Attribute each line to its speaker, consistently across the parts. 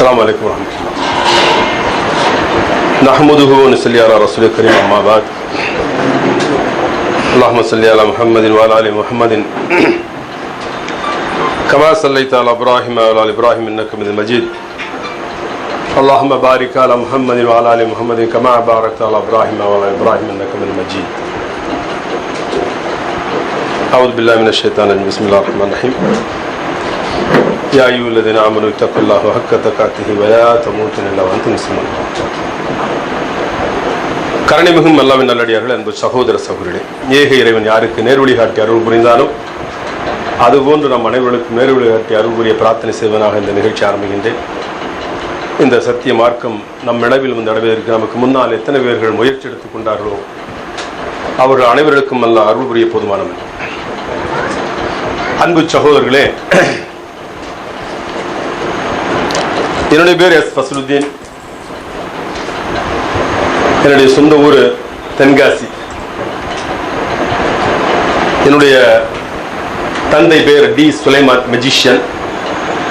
Speaker 1: السلام عليكم ورحمة الله. نحمده ونصلي على رسول الكريم أما بعد. اللهم صل على محمد وعلى آل محمد كما صليت على إبراهيم وعلى آل إبراهيم إنك حميد مجيد. اللهم بارك على محمد وعلى آل محمد كما باركت على إبراهيم وعلى آل إبراهيم إنك حميد مجيد. أعوذ بالله من الشيطان الرجيم. بسم الله الرحمن الرحيم. يا أيها الذين آمنوا اتقوا الله حق تقاته ولا تموتن إلا وأنتم مسلمون. கருணைமிகும் அல்லாஹ்வின் நல்லடியார்களே, அன்பு சகோதர சகோதரிகளே, ஏக இறைவன் யாருக்கு நேர்வழி காட்டி அருள் புரிந்தாலும் அதுபோன்று நம் அனைவர்களுக்கும் நேர்வழி காட்டி அருள் புரிய பிரார்த்தனை செய்வதாக இந்த நிகழ்ச்சி ஆரம்பிக்கின்றேன். இந்த சத்திய மார்க்கம் நம் நிலவில் வந்து அடைவதற்கு நமக்கு முன்னால் எத்தனை பேர்கள் முயற்சி எடுத்துக் கொண்டார்களோ அவர்கள் அனைவருக்கும் அல்ல அருள் புரிய போதுமானவர். அன்பு சகோதரர்களே, என்னுடைய பேர் எஸ் ஃபஸ்லுத்தீன். என்னுடைய சொந்த ஊர் தென்காசி. என்னுடைய தந்தை பேர் டி சுலைமான், மெஜிஷியன்.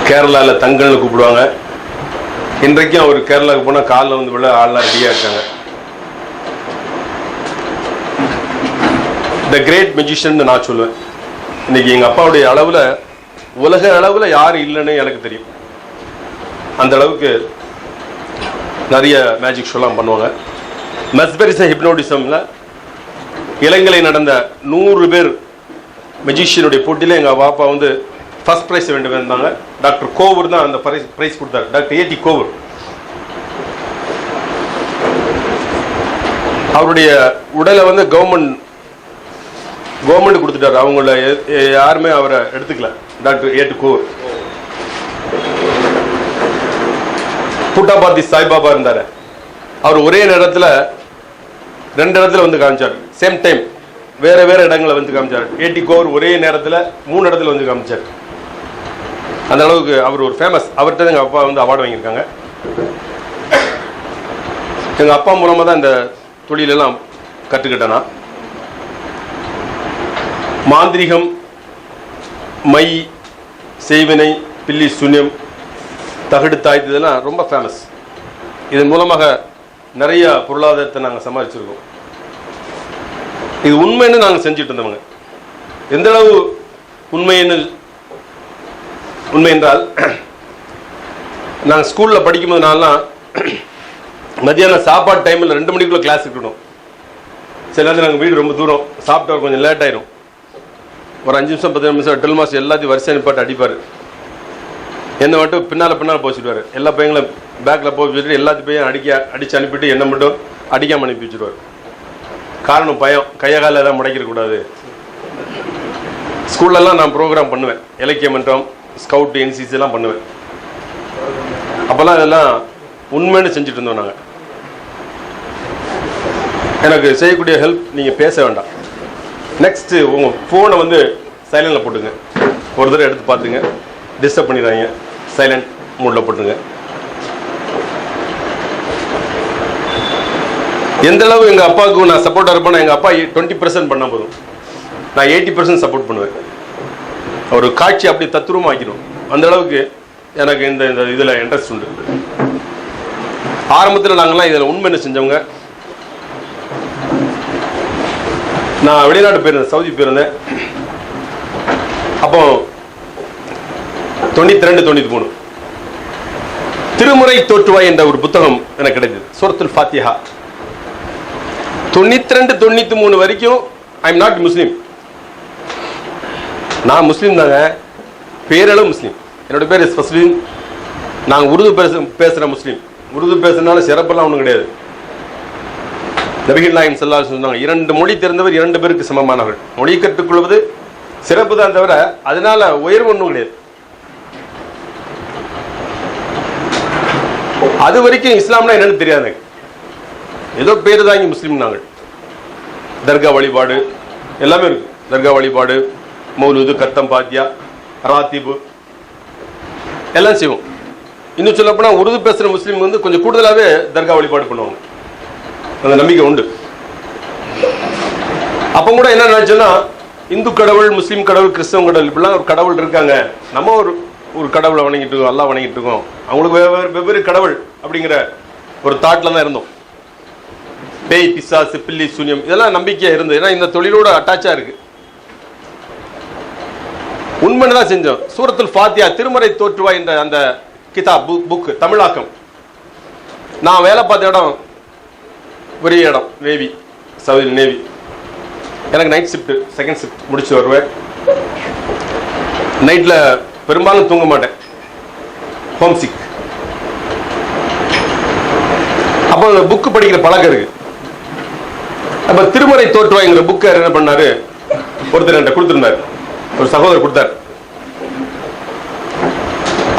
Speaker 1: கேரளாவில் தங்கல்னு கூப்பிடுவாங்க. இன்றைக்கும் அவர் கேரளாவுக்கு போனால் காலில் வந்து விட ஆள்லாம் ரெடியாக இருக்காங்க. த கிரேட் மெஜிஷியன் நான் சொல்லுவேன். இன்னைக்கு எங்கள் அப்பாவுடைய அளவில் உலக அளவில் யார் இல்லைன்னு எனக்கு தெரியும். அந்த அளவுக்கு நிறைய மேஜிக் ஷோலாம் பண்ணுவாங்க. மெஸ்பரிசம் ஹிப்னோட்டிசமில் இலங்கையில் நடந்த 100 பேர் மெஜிஷியனுடைய போட்டியில் எங்கள் பாப்பா வந்து ஃபர்ஸ்ட் ப்ரைஸ் வேண்டும் இருந்தாங்க. டாக்டர் கோவர் தான் அந்த ப்ரைஸ் கொடுத்தாரு. டாக்டர் ஏடி கோவர். அவருடைய உடலை வந்து கவர்மெண்ட் கொடுத்துட்டாரு. அவங்கள யாருமே அவரை எடுத்துக்கல. டாக்டர் ஏடி கோவர். புட்டாபாத்தி சாய்பாபா இருந்தார். அவர் ஒரே நேரத்தில் 2 இடத்துல வந்து காமிச்சார். சேம் டைம் வேற வேற இடங்களை வந்து காமிச்சார். ஏடி கோவர் ஒரே நேரத்தில் 3 இடத்துல வந்து காமிச்சார். அந்த அளவுக்கு அவர் ஒரு ஃபேமஸ். அவர்கிட்ட எங்கள் அப்பா வந்து அவார்டு வாங்கியிருக்காங்க. எங்கள் அப்பா மூலமாக தான் இந்த தொழிலெல்லாம் கற்றுக்கிட்டேனா. மாந்திரிகம், மை, செய்வினை, பில்லி சூன்யம், தகடு தாய்த்து இதெல்லாம் ரொம்ப ஃபேமஸ். இதன் மூலமாக நிறைய பொருளாதாரத்தை நாங்கள் சம்பாதிச்சிருக்கோம். இது உண்மைன்னு நாங்கள் செஞ்சுட்டு இருந்தவங்க. எந்த அளவு உண்மை என்றால், நாங்கள் ஸ்கூலில் படிக்கும்போது நான்லாம் மத்தியானம் சாப்பாடு டைமில் 2 மணிக்குள்ளே கிளாஸ் இருக்கணும். சில நேரத்தில் நாங்கள் வீடு ரொம்ப தூரம், சாப்பிட்டு கொஞ்சம் லேட் ஆயிரும். ஒரு 5 நிமிஷம் 10 நிமிஷம் 12 மாதம் எல்லாத்தையும் வரிசை நிப்பாட்டு அடிப்பார். என்னை மட்டும் பின்னால் போச்சுடுவார். எல்லா பையங்களும் பேக்கில் போய் வச்சுட்டு எல்லாத்தையும் அடித்து அனுப்பிட்டு என்னை மட்டும் அடிக்காமல் அனுப்பி வச்சுடுவார். காரணம் பயம், கையை கால எதாவது முடைக்கிறக்கூடாது. ஸ்கூல்லலாம் நான் ப்ரோக்ராம் பண்ணுவேன். இலக்கிய மன்றம், ஸ்கவுட், என்சிசிலாம் பண்ணுவேன். அப்போல்லாம் இதெல்லாம் உண்மைன்னு செஞ்சுட்டு இருந்தோம் நாங்கள். எனக்கு செய்யக்கூடிய ஹெல்ப், நீங்கள் பேச வேண்டாம். நெக்ஸ்ட்டு உங்கள் ஃபோனை வந்து சைலண்டில் போட்டுங்க. ஒரு தடவை எடுத்து பார்த்துங்க, டிஸ்டர்ப் பண்ணிடுறாங்க. சைலண்ட் மூடில் போட்டுங்க. எந்த அளவு எங்கள் அப்பாவுக்கு நான் சப்போர்ட்டாக இருப்பேன்னா, எங்கள் அப்பா 20% பண்ணால் போதும், நான் 80% சப்போர்ட் பண்ணுவேன். ஒரு காட்சி அப்படி தத்துரூபமாக ஆக்கிடும். அந்த அளவுக்கு எனக்கு இந்த இதில் இன்ட்ரெஸ்ட் உண்டு. ஆரம்பத்தில் நாங்கள்லாம் இதில் உண்மைன்னு செஞ்சவங்க. நான் வெளிநாட்டு போயிருந்தேன், சவுதி போயிருந்தேன். அப்போ 92-93 திருமுறை தோற்றுவாய் என்ற ஒரு புத்தகம் எனக்கு கிடைத்தது. சூரத்துல் ஃபாத்திஹா. 92-93 வரைக்கும் ஐ எம் நாட் முஸ்லீம். நான் முஸ்லீம் தாங்க, பேரளவு முஸ்லீம். என்னோட பேர் எஸ் ஃபஸ்லுத்தீன். நாங்கள் உருது பேசுகிற முஸ்லீம். உருது பேசுறதுனால சிறப்பெல்லாம் ஒன்றும் கிடையாது. நபிகள் நாயகம் ஸல்லல்லாஹு அலைஹி வஸல்லம் சொன்னாங்க, 2 மொழி தெரிந்தவர் 2 பேருக்கு சமமானவர்கள். மொழி கற்றுக்கொள்வது சிறப்பு தான் தவிர அதனால உயர்வு ஒன்றும் கிடையாது. அது வரைக்கும் இஸ்லாம்னா என்னன்னு தெரியாது. ஏதோ பேரு தான் இங்கே முஸ்லீம். நாங்கள் தர்கா வழிபாடு எல்லாமே இருக்கு. தர்கா வழிபாடு, மௌலூது, கத்தம், பாத்தியா, ராத்திபு எல்லாம் செய்வோம். இன்னும் சொல்ல போனால் உருது பேசுகிற முஸ்லீம் வந்து கொஞ்சம் கூடுதலாகவே தர்கா வழிபாடு பண்ணுவாங்க. அந்த நம்பிக்கை உண்டு. அப்போ கூட என்ன நினைச்சோன்னா, இந்து கடவுள், முஸ்லீம் கடவுள், கிறிஸ்தவ கடவுள், இப்படிலாம் ஒரு கடவுள் இருக்காங்க. நம்ம ஒரு ஒரு கடவுளை வணங்கிட்டு இருக்கோம், அல்லாஹ் வணங்கிட்டு இருக்கோம். அவங்களுக்கு வெவ்வேறு கடவுள் அப்படிங்கிற ஒரு தாட்ல தான் இருந்தோம். பேய், பிசாசு, பில்லி, சூன்யம் இதெல்லாம் நம்பிக்கையா இருந்தது. ஏன்னா இந்த தொழிலோட அட்டாச்சா இருக்கு. உண்மைன்னு தான் செஞ்சோம். சூரத்துல் ஃபாத்தியா, திருமறை தோற்றுவாய் என்ற அந்த கிதாப் புக் தமிழாக்கம். நான் வேலை பார்த்த இடம் பெரிய இடம், நேவி, சவுதி நேவி. எனக்கு நைட் ஷிஃப்ட், செகண்ட் ஷிஃப்ட் முடிச்சு வருவேன். நைட்ல பெரும்பாலும் தூங்க மாட்டேன், ஹோம் சிக். அப்போ அந்த புக்கு படிக்கிற பழக்கம் இருக்கு. அப்ப திருமறை தோற்றுவாய்ங்கிற புக்கை என்ன பண்ணாரு, ஒருத்தர் என்கிட்ட கொடுத்துருந்தாரு, ஒரு சகோதரர் கொடுத்தாரு.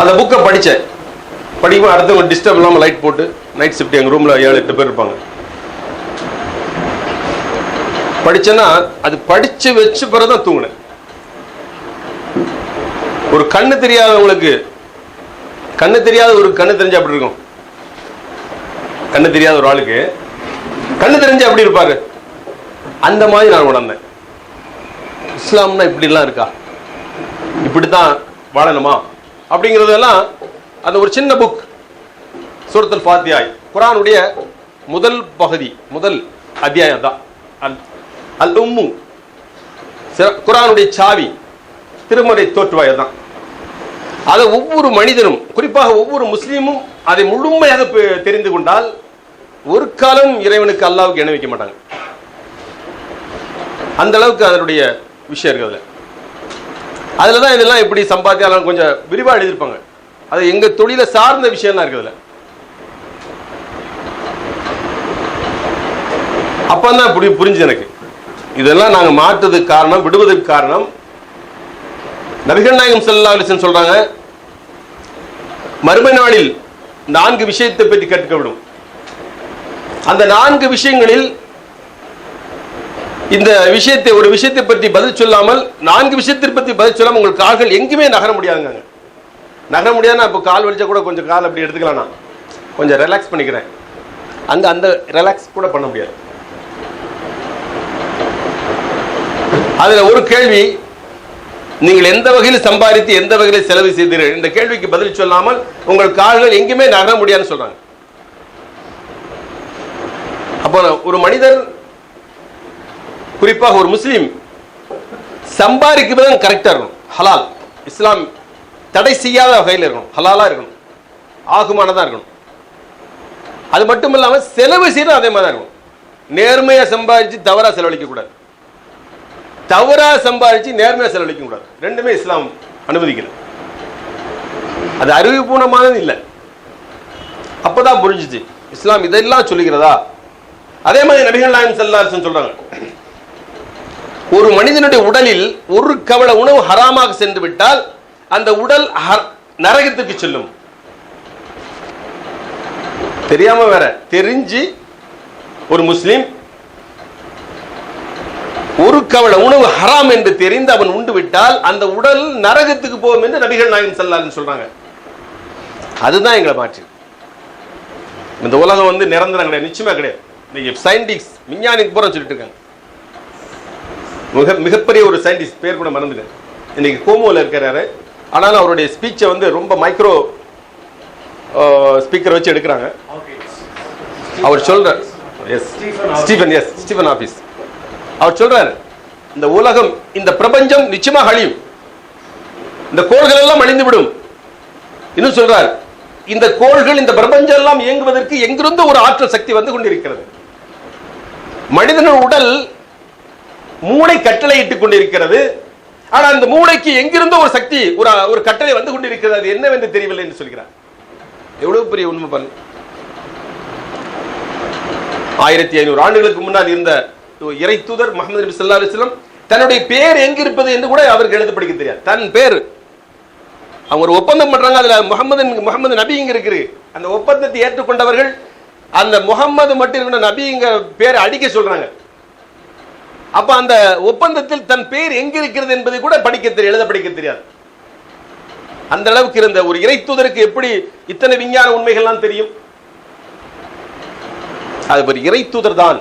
Speaker 1: அந்த புக்கை படித்தேன். படிக்கும் அடுத்தவங்க டிஸ்டர்ப் இல்லாமல் லைட் போட்டு, நைட் ஷிஃப்ட் எங்கள் ரூமில் 7-8 பேர் இருப்பாங்க. படிச்சேன்னா அது படிச்சு வச்சு பிறகுதான் தூங்கினேன். ஒரு கண்ணு தெரியாதவங்களுக்கு, கண்ணு தெரியாத ஒரு கண்ணு தெரிஞ்சா அப்படி இருக்கும். கண்ணு தெரியாத ஒரு ஆளுக்கு கண்ணு தெரிஞ்சா அப்படி இருப்பாரு. அந்த மாதிரி நான் உணர்ந்தேன். இஸ்லாம்னா இப்படிலாம் இருக்கா, இப்படித்தான் வாழணுமா அப்படிங்கிறதெல்லாம் அந்த ஒரு சின்ன புக் சூரத்துல் ஃபாத்தியா, குர்ஆனுடைய முதல் பகுதி, முதல் அத்தியாயம் தான் அல் உம்மு, குர்ஆனுடைய சாவி, திருமறை தோற்றுவாய் தான். அதை ஒவ்வொரு மனிதனும், குறிப்பாக ஒவ்வொரு முஸ்லீமும் அதை முழுமையாக தெரிந்து கொண்டால் ஒரு காலம் இறைவனுக்கு, அல்லாஹ்வுக்கு இணை வைக்க மாட்டாங்க. அந்த அளவுக்கு அதனுடைய விஷயம் இருக்குது. அதுல தான் இதெல்லாம் எப்படி சம்பாத்தியாலும் கொஞ்சம் விரிவா எழுதியிருப்பாங்க. அது எங்க தொழிலை சார்ந்த விஷயம் தான் இருக்குதுல. அப்பதான் இப்படி புரிஞ்சு எனக்கு. இதெல்லாம் நாங்க மாற்றுறதுக்கு காரணம், விடுவதற்கு காரணம், நபிகள் நாயகம் ஸல்லல்லாஹு அலைஹி வஸல்லம் சொல்றாங்க, மறுமை நாளில் 4 விஷயத்தை பற்றி கேட்கப்படும். அந்த 4 விஷயங்களில் இந்த விஷயத்தை, ஒரு விஷயத்தை பற்றி பதில் சொல்லாமல், 4 விஷயத்தை பற்றி பதில் சொல்லாமல் உங்கள் கால்கள் எங்குமே நகர முடியாதுங்க. நகர முடியாதுன்னா இப்போ கால் வலிச்சா கூட கொஞ்சம் கால் அப்படி எடுத்துக்கலாம், நான் கொஞ்சம் ரிலாக்ஸ் பண்ணிக்கிறேன். அங்க அந்த ரிலாக்ஸ் கூட பண்ண முடியாது. அதுல ஒரு கேள்வி, நீங்கள் எந்த வகையில் சம்பாதித்து எந்த வகையில் செலவு செய்தீர்கள், இந்த கேள்விக்கு பதில் சொல்லாமல் உங்கள் கால்கள் எங்குமே நகர முடியாதுன்னு சொல்றாங்க. அப்போ ஒரு மனிதர், குறிப்பாக ஒரு முஸ்லீம், சம்பாதிக்கிறது கரெக்டா இருக்கணும், ஹலால், இஸ்லாம் தடை செய்யாத வகையில் இருக்கணும், ஹலாலா இருக்கணும், ஆகுமானதா இருக்கணும். அது மட்டும் இல்லாம செலவு செய்யணும் அதே மாதிரி இருக்கணும். நேர்மையா சம்பாதிச்சு தவறா செலவழிக்க கூடாது, தவறா சம்பாதிச்சு நேர்மையா செலவழிக்க கூடாது. ரெண்டுமே இஸ்லாம் அனுமதிக்கல. அது அறிவுபூர்வமானது இல்லை. அப்பதான் புரிஞ்சுச்சு இஸ்லாம் இதெல்லாம் சொல்லுகிறதா. அதே மாதிரி நபிகள் நாயகம் ஸல்லல்லாஹு அலைஹி வஸல்லம் சொல்றாங்க, ஒரு மனிதனுடைய உடலில் ஒரு கவள உணவு ஹராமாக சென்று விட்டால் அந்த உடல் நரகத்துக்கு செல்லும். தெரியாம வேற, தெரிஞ்சு ஒரு முஸ்லிம் ஒரு கவள உணவு ஹராம் என்று தெரிந்து அவன் உண்டு விட்டால் அந்த உடல் நரகத்துக்கு போகும் என்று நபிகள் நாயகம் ஸல்லல்லாஹு அலைஹி வஸல்லம் சொல்றாங்க. அதுதான் எங்களை மாற்றி. இந்த உலகம் வந்து நிரந்தரம் கிடையாது, நிச்சயமா கிடையாது. இன்னைக்கு சயின்டிஸ்ட், விஞ்ஞானிக்கு பூரா சொல்லிட்டு இருக்காங்க. மிகப்பெரிய ஒரு சயின்டிஸ்ட், பேர் கூட மறந்துட்டேன், இன்னைக்கு கோமோல இருக்கிறாரு. ஆனாலும் அவருடைய ஸ்பீச்சை வந்து ரொம்ப மைக்ரோ ஸ்பீக்கர் வச்சு எடுக்கிறாங்க. அவர் சொல்ற ஸ்டீஃபன் ஆபீஸ், அவர் சொல்றாரு, இந்த உலகம், இந்த பிரபஞ்சம் நிச்சயமாக அழியும், இந்த கோள்கள் எல்லாம் அழிந்து விடும். இன்னும் சொல்றார், இந்த கோள்கள், இந்த பிரபஞ்சம் எல்லாம் இயங்குவதற்கு எங்கிருந்து ஒரு ஆற்றல் சக்தி வந்து கொண்டிருக்கிறது. மனிதனின் உடல் மூளை கட்டளை இட்டுக் கொண்டிருக்கிறது. ஆனா அந்த மூளைக்கு எங்கிருந்தோ ஒரு சக்தி, ஒரு கட்டளை வந்து கொண்டிருக்கிறது. அது என்னவென்று தெரியவில்லை என்று சொல்கிறார். எவ்வளவு பெரிய உண்மை பாருங்க. 1500 ஆண்டுகளுக்கு முன்னால் இருந்த இறை தூதர் முஹம்மது நபி ஸல்லல்லாஹு அலைஹி வஸல்லம் தன்னுடைய பேர் எங்க இருப்பது என்று கூட அவருக்கு எழுத படிக்க தெரியாது. தன் பேர் அவங்க ஒரு ஒப்பந்தம் பண்றாங்க, அதுல முகமது நபி இங்க இருக்கு. அந்த ஒப்பந்தத்தை ஏற்றுக்கொண்டவர்கள் அந்த முகம்மது மட்டும் இருக்கிற நபிங்க பேரை அடிக்க சொல்றாங்க. அப்ப அந்த ஒப்பந்தத்தில் தன் பேர் எங்க இருக்கிறது என்பதை கூட எழுத படிக்க தெரியாது. அந்த அளவுக்கு இருந்த ஒரு இறை தூதருக்கு எப்படி இத்தனை விஞ்ஞான உண்மைகள்லாம் தெரியும்? அது ஒரு இறை தூதர் தான்.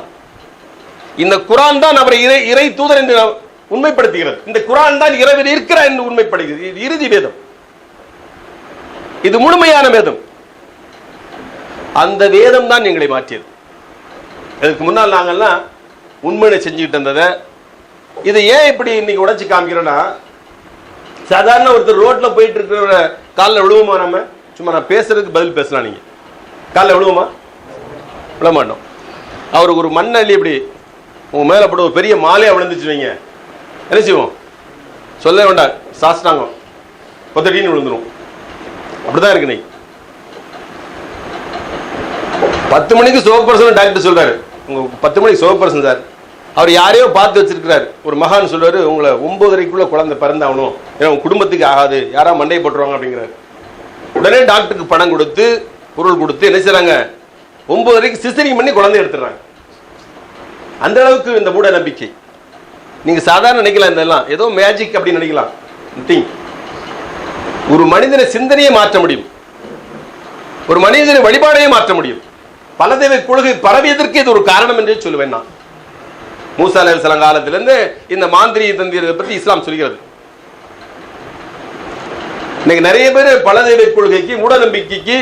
Speaker 1: இந்த குர்ஆன் தான் அவரை இறை தூதர் என்று உண்மைப்படுத்துகிறது. இந்த குர்ஆன் தான் இறைவன் இருக்கிறார் என்று உண்மைப்படுகிறது. இறுதி வேதம். இது முழுமையான வேதம். அந்த வேதம் தான் எங்களை மாற்றியது. இதுக்கு முன்னால் நாங்கள்லாம் உண்மையை செஞ்சுக்கிட்டு இருந்ததை இதை ஏன் இப்படி இன்னைக்கு உடைச்சு காமிக்கிறோன்னா, சாதாரண ஒருத்தர் ரோட்ல போயிட்டு இருக்கிற காலில் விழுவுமா? நம்ம சும்மா நான் பேசுறதுக்கு பதில் பேசலாம். நீங்க காலில் விழுவுமா? விழ மாட்டோம். அவருக்கு ஒரு மண்ணள்ளி இப்படி உங்க மேல போட்டு ஒரு பெரிய மாலையா விழுந்துச்சு வைங்க, என்ன செய்வோம்? சொல்ல வேண்டாம், சாஸ்தாங்கம் கொத்தடின்னு விழுந்துடும். அப்படிதான் இருக்கு. நீ 10 மணிக்கு சிவப்பரசன் டாக்டர் சொல்றாரு, உங்க 10 மணிக்கு சிவப்பரசன் சார், அவர் யாரையோ பார்த்து வச்சிருக்கிறாரு. ஒரு மகான் சொல்றாரு, உங்களை 9:30க்குள்ள குழந்தை பிறந்தாகணும், ஏன்னா உங்க குடும்பத்துக்கு ஆகாது, யாரா மண்டை போட்டுருவாங்க அப்படிங்கிறாரு. உடனே டாக்டருக்கு பணம் கொடுத்து பொருள் கொடுத்து என்ன செய்றாங்க, 9:30க்கு சிசரிங் பண்ணி குழந்தை எடுத்துறாங்க. அந்த அளவுக்கு இந்த மூட நம்பிக்கை. நீங்க சாதாரண நினைக்கலாம், இதெல்லாம் ஏதோ மேஜிக் அப்படின்னு நினைக்கலாம். ஒரு மனிதனை சிந்தனையை மாற்ற முடியும், ஒரு மனிதனை வழிபாடையே மாற்ற முடியும். பல தெய்வ கொள்கை பரவியதற்கு இது ஒரு காரணம் என்றே சொல்லுவேன் நான். மூசா அலைஹிஸ்ஸலாம் காலத்திலிருந்து இந்த மாந்திரிய தந்திரத்தை பற்றி இஸ்லாம் சொல்கிறது. இன்னைக்கு நிறைய பேர் பல தெய்வ கொள்கைக்கு மூட நம்பிக்கைக்கு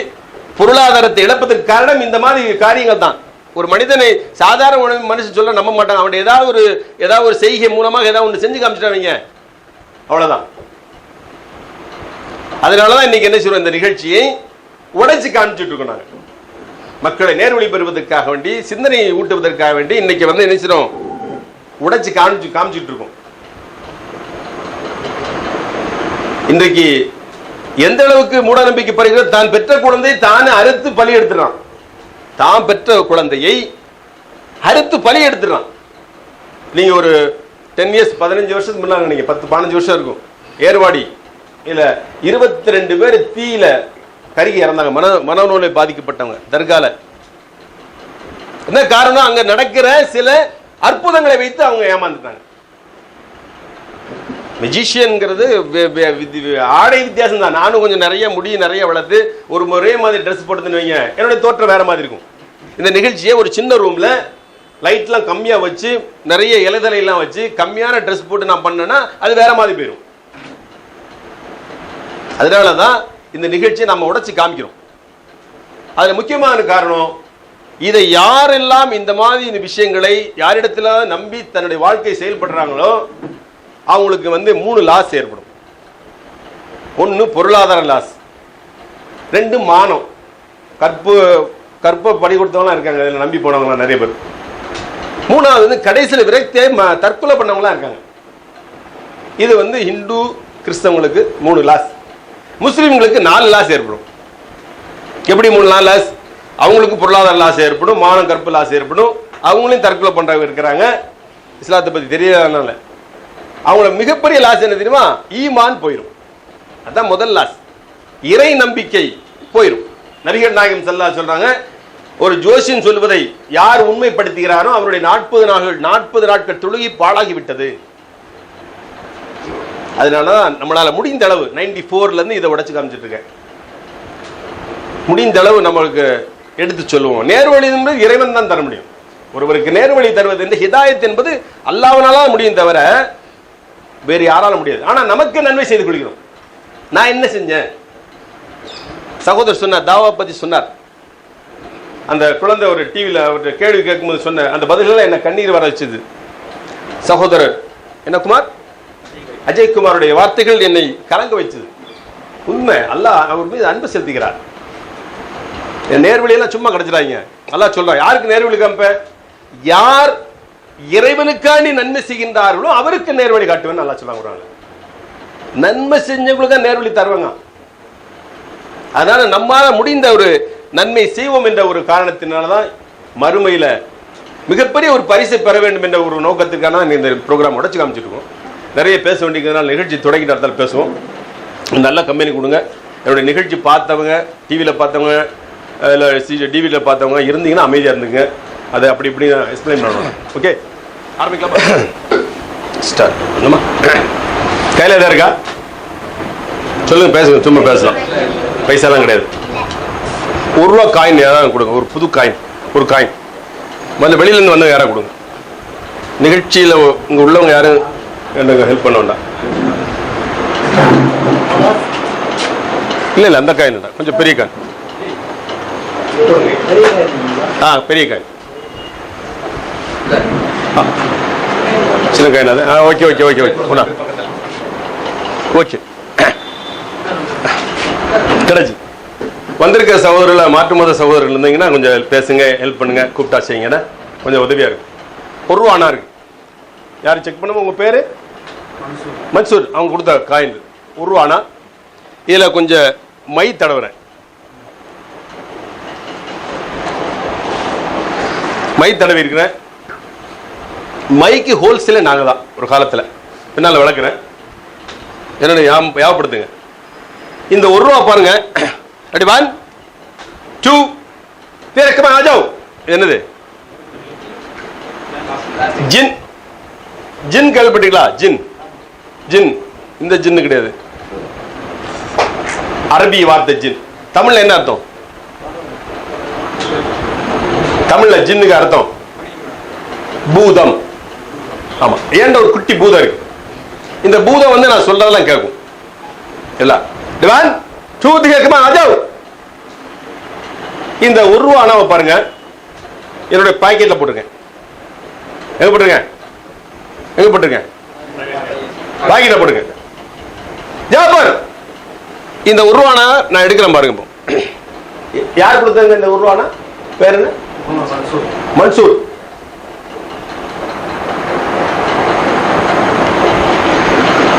Speaker 1: பொருளாதாரத்தை இழப்பதற்கு காரணம் இந்த மாதிரி காரியங்கள் தான். ஒரு மனிதனை சாதாரண மனுஷன் சொல்ல நம்ப மாட்டாங்க. அவன் ஏதாவது ஒரு செய்கை மூலமாக ஏதாவது ஒன்று செஞ்சு காமிச்சிட்டாங்க, அவ்வளவுதான். அதனாலதான் இன்னைக்கு என்ன சொல்றோம், இந்த நிகழ்ச்சியை உடைச்சு காமிச்சுட்டு இருக்கோம். நாங்கள் மக்களை நேர்வழி பெறுவதற்காக வேண்டி, சிந்தனையை ஊட்டுவதற்காக வேண்டி இன்னைக்கு வந்து என்ன செய்றோம், உடைச்சு காமிச்சுட்டு இருக்கோம். இன்றைக்கு எந்த அளவுக்கு மூட நம்பிக்கை படுகிறது, தான் பெற்ற குழந்தையை தானே அறுத்து பலி எடுத்துறான். தான் பெற்ற குழந்தையை அறுத்து பலி எடுத்துறான். நீங்க ஒரு 10 years 15 வருஷத்துக்கு முன்னாடி, நீங்க 10-15 வருஷம் இருக்கும், ஏர்வாடி இல்ல 22 பேர் தீயில கருகி இறந்தாங்க, மனநோயை பாதிக்கப்பட்டவங்க தர்கால. என்ன காரணம், அங்க நடக்கிற சில அற்புதங்களை வைத்து அவங்க ஏமாந்துட்டாங்க. மெஜிஷியன்ங்கிறது ஆடை வித்தியாசம் தான். நானும் கொஞ்சம் நிறைய முடி நிறைய வளர்த்து ஒரு ஒரே மாதிரி ட்ரெஸ் போட்டுன்னு வைங்க, என்னுடைய தோற்றம் வேற மாதிரி இருக்கும். இந்த நிகழ்ச்சியை ஒரு சின்ன ரூம்ல லைட்லாம் கம்மியா வச்சு நிறைய இலைதலையெல்லாம் வச்சு கம்மியான ட்ரெஸ் போட்டு நான் பண்ணேன்னா அது வேற மாதிரி போயிடும். அதனாலதான் இந்த நிகழ்ச்சியை நம்ம உடைச்சு காமிக்கிறோம். அதுல முக்கியமான காரணம், இதை யாரெல்லாம் இந்த மாதிரி இந்த விஷயங்களை யாரிடத்துல நம்பி தன்னுடைய வாழ்க்கையை செயல்படுறாங்களோ அவங்களுக்கு வந்து 3 லாஸ் ஏற்படும். 1 பொருளாதார லாஸ், 2 மானம், கற்ப படி கொடுத்தவங்களாம் இருக்காங்க, அதில் நம்பி போனவங்களாம் நிறைய பேர். 3வது வந்து கடைசியில் விரக்தியை தற்கொலை பண்ணவங்களாம் இருக்காங்க. இது வந்து இந்து கிறிஸ்தவங்களுக்கு 3 லாஸ். முஸ்லீம்களுக்கு 4 லாஸ் ஏற்படும். எப்படி 3-4 லாஸ்? அவங்களுக்கு பொருளாதார லாஸ் ஏற்படும், மானம் கற்பு லாஸ் ஏற்படும், அவங்களையும் தற்கொலை பண்றவங்க இருக்கிறாங்க. இஸ்லாத்தை பத்தி தெரியாதனால அவங்கள மிகப்பெரிய லாஸ் என்ன தெரியுமா, ஈமான் போயிடும். அதான் முதல் லாஸ், இறை நம்பிக்கை போயிடும். நபிகள் நாயகம் ஸல்லல்லாஹு அலைஹி சொல்றாங்க, ஒரு ஜோசியன் சொல்வதை யார் உண்மைப்படுத்துகிறாரோ அவருடைய 40 நாட்கள் தொழுகை பாழாகி விட்டது. அதனாலதான் நம்மளால முடிந்த அளவு 94ல இருந்து இதை உடைச்சு காமிச்சிட்டு இருக்கேன். முடிந்த அளவு நம்மளுக்கு எடுத்து சொல்லுவோம். நேர்வழி என்பது இறைவன் தான் தர முடியும். ஒருவருக்கு நேர்வழி தருவது என்று ஹிதாயத் என்பது அல்லாஹ்வால முடியும் தவிர வேறு யாரால முடியாது. ஆனா நமக்கு நன்மை செய்து கொள்கிறோம். நான் என்ன செஞ்சேன், சகோதரர் சொன்னார், தாவா பத்தி சொன்னார். அந்த குழந்தை ஒரு டிவியில ஒரு கேள்வி கேட்கும்போது சொன்ன அந்த பதில்கள் என்ன கண்ணீர் வர வச்சது. சகோதரர் என்ன குமார், அஜய்குமாருடைய வார்த்தைகள் என்னை கலங்க வைச்சது. உண்மை, அல்லாஹ் அவர் மீது அன்பு செலுத்துகிறார். நேர்வழியெல்லாம் சும்மா கிடைச்சிடாங்க. அல்லாஹ் சொல்றான், யாருக்கு நேர்வழி காமிப்ப, யார் இறைவனுக்காண்டி நன்மை செய்கின்றார்களோ அவருக்கு நேர்வழி காட்டுவேன் அல்லாஹ் சொல்றாங்க. நன்மை செஞ்சவங்களுக்கு தான் நேர்வழி தருவாங்க. அதனால நம்மால முடிந்த ஒரு நன்மை செய்வோம் என்ற ஒரு காரணத்தினாலதான் மறுமையில மிகப்பெரிய ஒரு பரிசை பெற வேண்டும் என்ற ஒரு நோக்கத்திற்கான இந்த ப்ரோக்ராம் உடைச்சு காமிச்சிட்டு இருக்கோம். நிறைய பேச வேண்டியதுனால நிகழ்ச்சி தொடங்கிட்டு இடத்துல பேசுவோம். நல்ல கம்பெனி கொடுங்க. என்னுடைய நிகழ்ச்சி பார்த்தவங்க, டிவியில் பார்த்தவங்க, இல்லை டிவியில் பார்த்தவங்க இருந்தீங்கன்னா அமைதியாக இருந்துங்க. அதை அப்படி இப்படி எக்ஸ்பிளைன் பண்ணணும். ஓகே, ஆரம்பிக்கலாமா? ஸ்டார்ட் பண்ணுமா? கையில் எதாவது இருக்கா சொல்லுங்க, பேசுங்க, சும்மா பேசலாம். பைசாலாம் கிடையாது. ₹1 காயின் யாராவது கொடுங்க, ஒரு புது காயின், ஒரு காயின். முதல்ல வெளியிலேருந்து வந்தவங்க யாராவது கொடுங்க. நிகழ்ச்சியில் இங்கே உள்ளவங்க யாரும் எனக்கு ஹெல்ப் பண்ண வேண்டாம். இல்லை இல்லை, அந்த காயின் இல்லை, கொஞ்சம் பெரிய காயின். பெரிய காயின். சின்ன காயின் அது. ஓகே ஓகே ஓகே ஓகே ஒன்றா ஓகே கிடைச்சி. வந்திருக்க சகோதரர்கள் மாற்று மத சகோதரர்கள் இருந்தீங்கன்னா கொஞ்சம் பேசுங்க, ஹெல்ப் பண்ணுங்க, கூப்பிட்டா செய்யுங்கன்னா கொஞ்சம் உதவியாக இருக்கும். ₹1 இருக்கு. யார் செக் பண்ணுங்க? உங்கள் பேர் மன்சூர். அவங்க கொடுத்த காயின் ₹1. இதில் கொஞ்சம் மை தடவுறேன். மை தடவி இருக்கிறேன். மைக்கு ஹோல்சேலே நாங்கள் தான் ஒரு காலத்தில். பின்னால் விளக்குறேன், என்னோட ஞாபகப்படுத்துங்க. இந்த ₹1 பாருங்க. ரெடி 1 2 3 ஆஜாவ். என்னது? ஜின். ஜின் கேள்விப்பட்டீங்களா? ஜின். ஜின் இந்த ஜின்னு கிடையாது, அரபி வார்த்தை ஜின். தமிழ்ல என்ன அர்த்தம்? தமிழ்ல ஜின்னுக்கு அர்த்தம் பூதம். ஆமா, ஏண்ட ஒரு குட்டி பூதம் இருக்கு. இந்த பூதம் வந்து நான் சொல்றதெல்லாம் கேட்கும். இல்ல 1 2 3 ஆஜாவ். இந்த ₹1 பாருங்க, என்னுடைய பாக்கெட்ல போட்டுருங்க. எங்க போட்டுருங்க? எங்க போட்டுருங்க? பாக்கெட்ல போட்டுங்க. ஜாபர், இந்த ₹1 நான் எடுக்கிறேன் பாருங்க. யார் கொடுத்தாங்க இந்த ₹1? பேர் என்ன? மன்சூர்.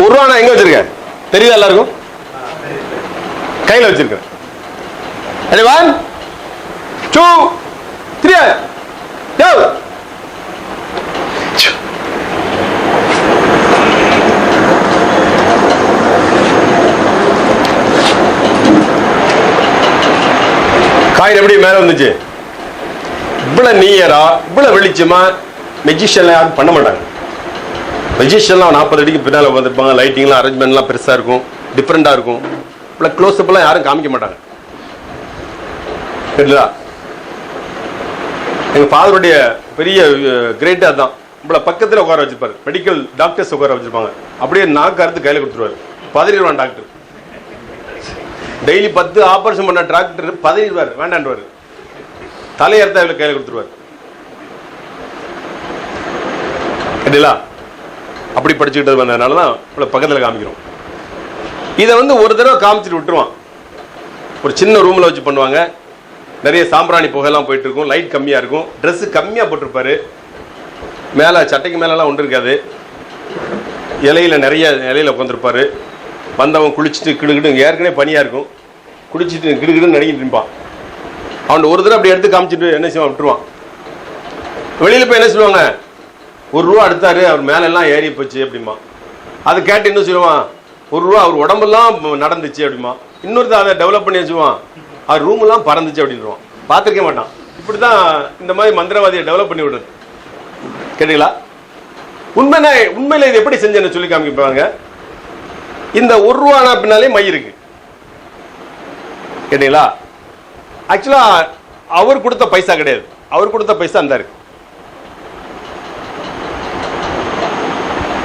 Speaker 1: ₹1 எங்க வச்சிருக்கேன் தெரியுதா எல்லாருக்கும்? கையில வச்சிருக்கேன். 1 2 3 go. காயின் எப்படி மேல வந்துச்சு? இவ்வளவு நீயரா, இவ்வளவு வெளிச்சமா மெஜிஷியன்ல யாரும் பண்ண மாட்டாங்க. மெஜிஷியன்லாம் 40 அடிக்கு பின்னால் வந்திருப்பாங்க. லைட்டிங்லாம் அரேஞ்ச்மெண்ட்லாம் பெருசாக இருக்கும், டிஃப்ரெண்டாக இருக்கும். இவ்வளோ க்ளோஸ்அப்லாம் யாரும் காமிக்க மாட்டாங்க. சரிங்களா? எங்கள் ஃபாதருடைய பெரிய கிரேட்டாக தான் இவ்வளோ பக்கத்தில் உட்கார வச்சிருப்பாரு. மெடிக்கல் டாக்டர்ஸ் உட்கார வச்சிருப்பாங்க. அப்படியே நாக்கு அறுத்து கையில் கொடுத்துருவாரு. பதறிடுவான் டாக்டர். டெய்லி 10 ஆபரேஷன் பண்ண டாக்டர் பதறிடுவார், வேண்டான்டுவார். தலையறுத்தா இவ்வளோ கையில் கொடுத்துருவார். சரிங்களா? அப்படி படிச்சுக்கிட்டு வந்ததுனால தான் இவ்வளோ பக்கத்தில் காமிக்கிறோம். இதை வந்து ஒரு தடவை காமிச்சிட்டு விட்டுருவான். ஒரு சின்ன ரூமில் வச்சு பண்ணுவாங்க. நிறைய சாம்பிராணி புகையெல்லாம் போயிட்டு இருக்கும். லைட் கம்மியாக இருக்கும். ட்ரெஸ்ஸு கம்மியாக போட்டிருப்பாரு. மேலே சட்டைக்கு மேலெல்லாம் ஒன்று இருக்காது. இலையில் நிறைய இலையில் உட்காந்துருப்பாரு. வந்தவன் குளிச்சுட்டு கிடுகிடு, ஏற்கனவே பனியாக இருக்கும், குளிச்சுட்டு கிடுகிடுன்னு நடிக்கிட்டு இருப்பான். அவன் ஒரு தடவை அப்படி எடுத்து காமிச்சிட்டு என்ன செய்வான், விட்டுருவான். வெளியில் போய் என்ன சொல்லுவாங்க, ₹1 எடுத்தாரு, அவர் மேலெல்லாம் ஏறி போச்சு அப்படிமா. அதை கேட்டு என்ன சொல்லுவான், ₹1 அவர் உடம்பெல்லாம் நடந்துச்சு அப்படிமா. இன்னொருத்த அதை டெவலப் பண்ணி வச்சுவான், அவர் ரூமெல்லாம் பறந்துச்சு அப்படின்றான். பார்த்துருக்க மாட்டான். இப்படி தான் இந்த மாதிரி மந்திரவாதியை டெவலப் பண்ணி விடுறது. கேட்டீங்களா? உண்மையில இது எப்படி செஞ்சேன்னு சொல்லி காமிப்பாங்க. இந்த ₹1 பின்னாலே மை இருக்கு. கேட்டீங்களா? ஆக்சுவலா அவர் கொடுத்த பைசா கிடையாது, அவர் கொடுத்த பைசா அந்த இருக்கு.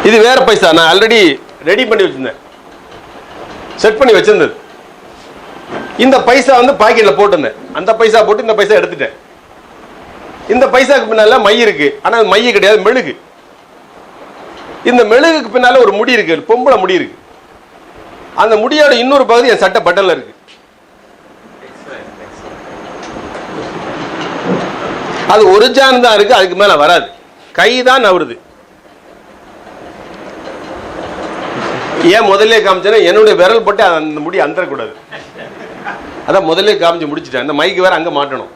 Speaker 1: இது வேற பைசா. நான் ஆல்ரெடி ரெடி பண்ணி வச்சிருந்தேன், செட் பண்ணி வச்சிருந்தது. இந்த பைசா வந்து பாக்கெட்ல போட்டிருந்தேன். அந்த பைசா போட்டு இந்த பைசா எடுத்துட்டேன். இந்த பைசாக்கு பின்னால மை இருக்கு, ஆனா மை கிடையாது, மெழுகு. இந்த மெழுகுக்கு பின்னால ஒரு முடி இருக்கு, பொம்பளை முடி இருக்கு. அந்த முடியோட இன்னொரு பகுதி என் சட்டை பட்டன்ல இருக்கு. அது ஒரு ஜான் தான் இருக்கு, அதுக்கு மேல வராது. கை தான் நவருது. ஏன் முதல்ல காமிச்சேன்னா, என்னுடைய விரல் போட்டு அந்த முடி அந்தரக்கூடாது. அதான் முதல்ல காமிச்சு முடிச்சுட்டேன். அந்த மைக்கு வேற அங்க மாட்டணும்.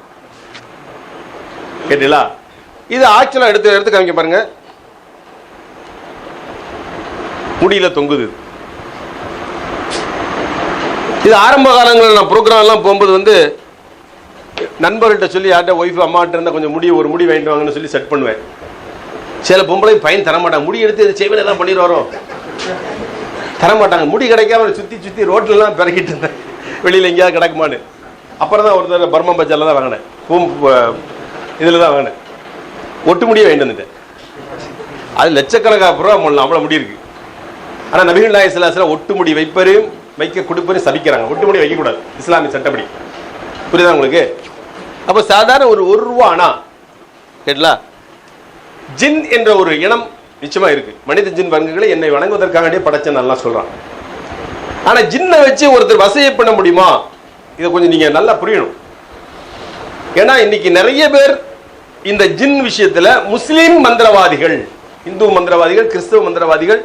Speaker 1: கேட்டீங்களா? இது ஆக்சுவலா எடுத்து காமிக்க பாருங்க. முடியில தொங்குது. இது ஆரம்ப காலங்களில் நான் ப்ரோக்ராம் எல்லாம் போகும்போது வந்து நண்பர்கிட்ட சொல்லி, யார்கிட்ட ஒய்ஃப் அம்மாட்ட இருந்தால் கொஞ்சம் ஒரு முடி வாங்கிட்டு வாங்கன்னு சொல்லி செட் பண்ணுவேன். சில பொம்பளை பையன் தரமாட்டாங்க. முடி எடுத்து இது செய்வேன் தான் பண்ணிட்டு வரோம், தரமாட்டாங்க. முடி கிடைக்காம சுற்றி ரோட்லலாம் பிறக்கிட்டு இருந்தேன், வெளியில் எங்கேயாவது கிடக்குமான்னு. அப்புறம் தான் ஒருத்தர் பர்மா பஜாரில் தான் வாங்கினேன், இதில் தான் வாங்கினேன். ஒட்டு முடியை வாங்கிட்டு வந்துட்டேன். அது லட்சக்கணக்காக ரூபா போடலாம், அவ்வளோ முடி இருக்கு. ஆனால் நபிகள் நாயகம் ஸல்லல்லாஹு அலைஹி வஸல்லம் ஒட்டு முடி வைப்பரு, வைக்க கொடுப்பதை சபிக்கிறாங்க. ஒட்டு முடி வைக்க கூடாது இஸ்லாமிய சட்டப்படி. புரியுதா உங்களுக்கு? அப்போ சாதாரண ஒரு ரூபானா கேட்டல ஜின் என்ற ஒரு இனம் நிச்சயமா இருக்கு. மனித ஜின் வர்க்கங்களை என்னை வணங்குவதற்காக படைச்சேன்னு நல்லா சொல்றான். ஆனா ஜின்னை வச்சு ஒருத்தர் வசதி பண்ண முடியுமா? இதை கொஞ்சம் நீங்க நல்லா புரியணும். ஏன்னா இன்னைக்கு நிறைய பேர் இந்த ஜின் விஷயத்துல முஸ்லீம் மந்திரவாதிகள், இந்து மந்திரவாதிகள், கிறிஸ்தவ மந்திரவாதிகள்,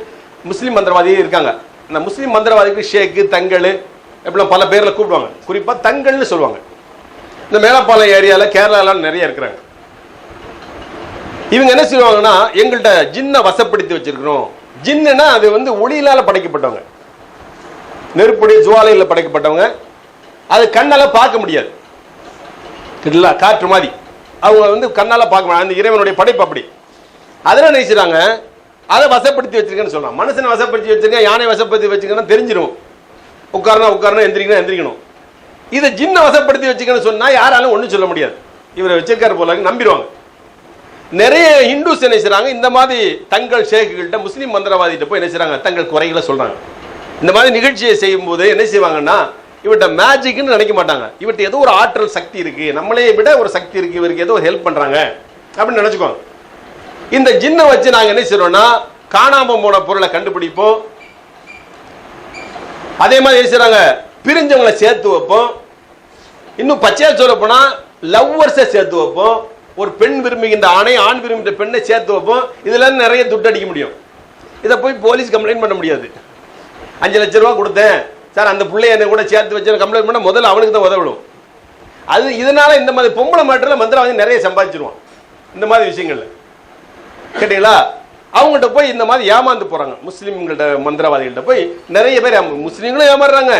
Speaker 1: முஸ்லீம் மந்திரவாதிகள் இருக்காங்க. இந்த முஸ்லீம் மந்திரவாதிகள் ஷேக்கு, தங்கள் எப்படிலாம் பல பேர்ல கூப்பிடுவாங்க. குறிப்பா தங்கள்னு சொல்லுவாங்க. இந்த மேலப்பாளையம் ஏரியால கேரளாலாம் நிறைய இருக்கிறாங்க. இவங்க என்ன செய்வாங்கன்னா, எங்கள்கிட்ட ஜின்னை வசப்படுத்தி வச்சிருக்கிறோம். ஜின்னுனா அது ஒளியிலால படைக்கப்பட்டவங்க, நெருப்புடைய ஜுவாலையில் படைக்கப்பட்டவங்க. அது கண்ணால பார்க்க முடியாது, காற்று மாதிரி அவங்க கண்ணால பார்க்க முடியாது. அந்த இறைவனுடைய படைப்பு அப்படி. அதெல்லாம் நினைச்சாங்க அதை வசப்படுத்தி வச்சிருக்கேன்னு சொல்றாங்க. மனுஷனை வசப்படுத்தி வச்சிருக்கேன், யானை வசப்படுத்தி வச்சிருக்கேன்னு தெரிஞ்சிடும். உட்காரணும் எந்திரிக்கணும். இதை ஜின்னை வசப்படுத்தி வச்சுக்கன்னு சொன்னா யாராலும் ஒன்றும் சொல்ல முடியாது. இவரை வச்சிருக்காரு போல நம்பிடுவாங்க. நிறைய ஹிந்துஸ் என்ன செய்றாங்க, இந்த மாதிரி தங்கள் ஷேக்குகள்கிட்ட, முஸ்லீம் மந்திரவாதிகிட்ட போய் என்ன செய்றாங்க, தங்கள் குறைகளை சொல்றாங்க. இந்த மாதிரி நிகழ்ச்சியை செய்யும் போது என்ன செய்வாங்கன்னா, இவர்கிட்ட மேஜிக்னு நினைக்க மாட்டாங்க. இவர்கிட்ட ஏதோ ஒரு ஆற்றல் சக்தி இருக்கு, நம்மளே விட ஒரு சக்தி இருக்கு, இவருக்கு ஏதோ ஹெல்ப் பண்றாங்க அப்படின்னு நினைச்சுக்குவாங்க. இந்த ஜின்னை வச்சு நாங்க என்ன செய்றோம்னா, காணாம போன பொருளை கண்டுபிடிப்போம். அதே மாதிரி என்ன செய்றாங்க, பிரிஞ்சவங்களை சேர்த்து வைப்போம். இன்னும் பச்சையா சொல்ல போனா லவ்வர்ஸை சேர்த்து வைப்போம். ஒரு பெண் விரும்புகின்ற ஆணை, ஆண் விரும்புகின்ற பெண்ணை சேர்த்து வைப்போம். இதுல நிறைய துட்டு அடிக்க முடியும். இதை போய் போலீஸ் கம்ப்ளைண்ட் பண்ண முடியாது. 5 லட்சம் ரூபாய் கொடுத்தேன் சார், அந்த பிள்ளைய என்ன கூட சேர்த்து வச்சு கம்ப்ளைண்ட் பண்ண முதல்ல அவனுக்கு தான் உதவிடும். அது இதனால இந்த மாதிரி பொம்பளை மாட்டில் மந்திரவாதி நிறைய சம்பாதிச்சிருவான். இந்த மாதிரி விஷயங்கள்ல கேட்டீங்களா, அவங்ககிட்ட போய் இந்த மாதிரி ஏமாந்து போறாங்க. முஸ்லீம்கள்ட்ட மந்திரவாதிகள்ட்ட போய் நிறைய பேர், முஸ்லீம்களும் ஏமாறுறாங்க.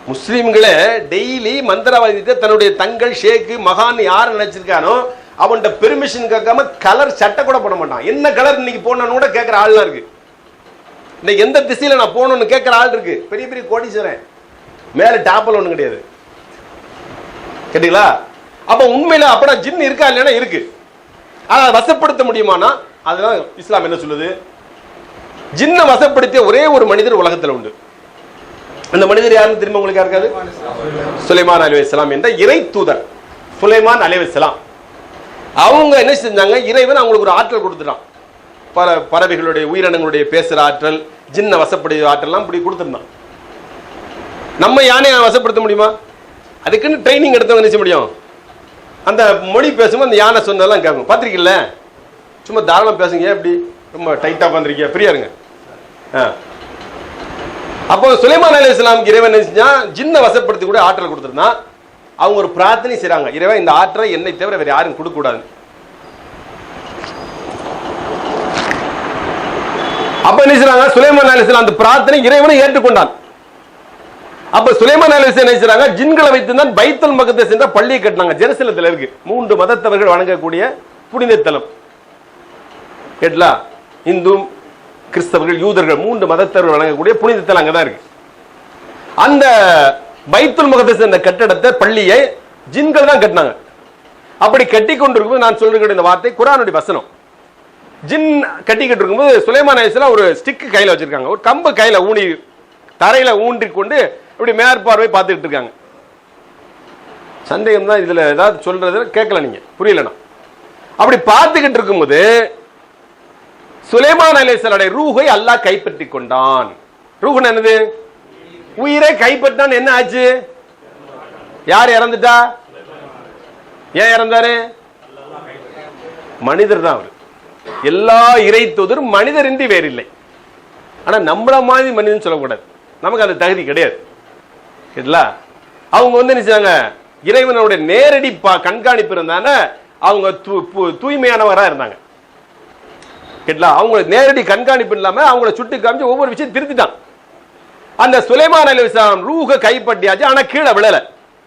Speaker 1: முஸ்லீம்களை டெய்லி மந்திரவாதிகிட்ட தன்னுடைய தங்கள் ஷேக்கு மகான் யார் நினைச்சிருக்கானோ அவன்கிட்ட பெர்மிஷன் கேட்காம கலர் சட்டை கூட போட மாட்டான். என்ன கலர் இன்னைக்கு போடணும்னு கூட கேட்கிற ஆள்லாம் இருக்கு. இன்னைக்கு எந்த திசையில நான் போகணும்னு கேட்கிற ஆள் இருக்கு. பெரிய பெரிய கோடீஸ்வரன், மேல டாப்பல் ஒண்ணு கிடையாது. கேட்டீங்களா? அப்ப உண்மையில அப்படா ஜின் இருக்கா இல்லைன்னா இருக்கு. ஆனா வசப்படுத்த முடியுமானா, அதெல்லாம் இஸ்லாம் என்ன சொல்லுது, ஜின்னை வசப்படுத்திய ஒரே ஒரு மனிதர் உலகத்தில் உண்டு. அந்த மனிதர் யாருன்னு திரும்ப உங்களுக்கு யாருக்காது, சுலைமான் அலைஹிஸ்ஸலாம் என்ற இறை தூதர் சுலைமான் அலைஹிஸ்ஸலாம். அவங்க என்ன செஞ்சாங்க, இறைவன் அவங்களுக்கு ஒரு ஆற்றல் கொடுத்துட்டான். பல பறவைகளுடைய உயிரினங்களுடைய பேசுற ஆற்றல், ஜின்னை வசப்படுத்திய ஆற்றல்லாம் இப்படி கொடுத்துருந்தான். நம்ம யானையை வசப்படுத்த முடியுமா? அதுக்குன்னு ட்ரைனிங் எடுத்தவங்க என்ன செய்ய முடியும்? அந்த மொழி பேசும்போது அந்த யானை சொன்னதெல்லாம் கேட்கும். பார்த்துருக்கீங்கள? சும்மா தாராளம் பேசுங்க, எப்படி ரொம்ப டைட்டாக உட்காந்துருக்கீங்க, ஃப்ரீயா இருங்க. அப்போ சுலைமான் அலைஹிஸ்ஸலாமுக்கு இறைவன் என்ன செஞ்சா, ஜின்னை வசப்படுத்தி கூட ஆற்றல் கொடுத்துருந்தான். அவங்க ஒரு பிரார்த்தனை செய்றாங்க, இறைவன் இந்த ஆற்றலை என்னை தவிர வேற யாரும் கொடுக்க கூடாது. அப்ப என்ன செய்றாங்க, சுலைமான் அலைஹிஸ்ஸலாம் அந்த பிரார்த்தனை இறைவனை ஏற்றுக்கொண்டான். அப்ப சுலைமான் அலைஹிஸ்ஸலாம் என்ன செய்றாங்க, ஜின்களை வைத்து தான் பைத்துல் மக்தஸ் என்ற பள்ளியை கட்டினாங்க. ஜெருசலத்தில் இருக்கு. 3 மதத்தவர்கள் வணங்கக்கூடிய புனித தலம். கேட்டலா? இந்து, கிறிஸ்தவர்கள், யூதர்கள் 3 மதத்தவர்கள் வணங்கக்கூடிய புனித தலம் அங்கதான் இருக்கு. அந்த பைத்துல் மக்தஸ் என்ற கட்டடத்தை, பள்ளியை ஜின்கள் தான் கட்டினாங்க. அப்படி கட்டி கொண்டிருக்கும்போது நான் சொல்ற இந்த வார்த்தை குர்ஆனுடைய வசனம். ஜின் கட்டிக்கிட்டு இருக்கும்போது சுலைமான் அலைஹிஸ்ஸலாம் ஒரு ஸ்டிக் கையில வச்சிருக்காங்க, ஒரு கம்பு கையில ஊனி தரையில ஊன்றி கொண்டு இப்படி மேற்பார்வை பார்த்துட்டு இருக்காங்க. சந்தேகம் தான் இதுல, ஏதாவது சொல்றது கேட்கல, நீங்க புரியலனா. அப்படி பார்த்துக்கிட்டு இருக்கும்போது சுலைமான் அலைஹிஸ்ஸலாமுடைய ரூஹை அல்லாஹ் கைப்பற்றி கொண்டான். ரூஹ் என்னது? உயிரை கைப்பற்றான். என்ன ஆச்சு? யார் இறந்துட்டா? ஏன் இறந்தாரு? மனிதர் தான் அவர். எல்லா இறை தூதரும் மனிதர் இன்றி வேறில்லை. ஆனா நம்மள மாதிரி மனிதன் சொல்லக்கூடாது, நமக்கு அந்த தகுதி கிடையாது. அவங்க என்ன செய்வாங்க, இறைவனுடைய நேரடி கண்காணிப்பு இருந்தாங்க. அவங்க தூய்மையானவராக இருந்தாங்க. அவங்க நேரடி கண்காணிப்பு இல்லாம அவங்கள சுட்டி காமிச்சு ஒவ்வொரு விஷயம் திருத்திட்டான். அந்த சுலைமான் அலைஹிஸ்ஸலாம் ரூஹ கைப்பற்றியாச்சு, ஆனா கீழே விழல,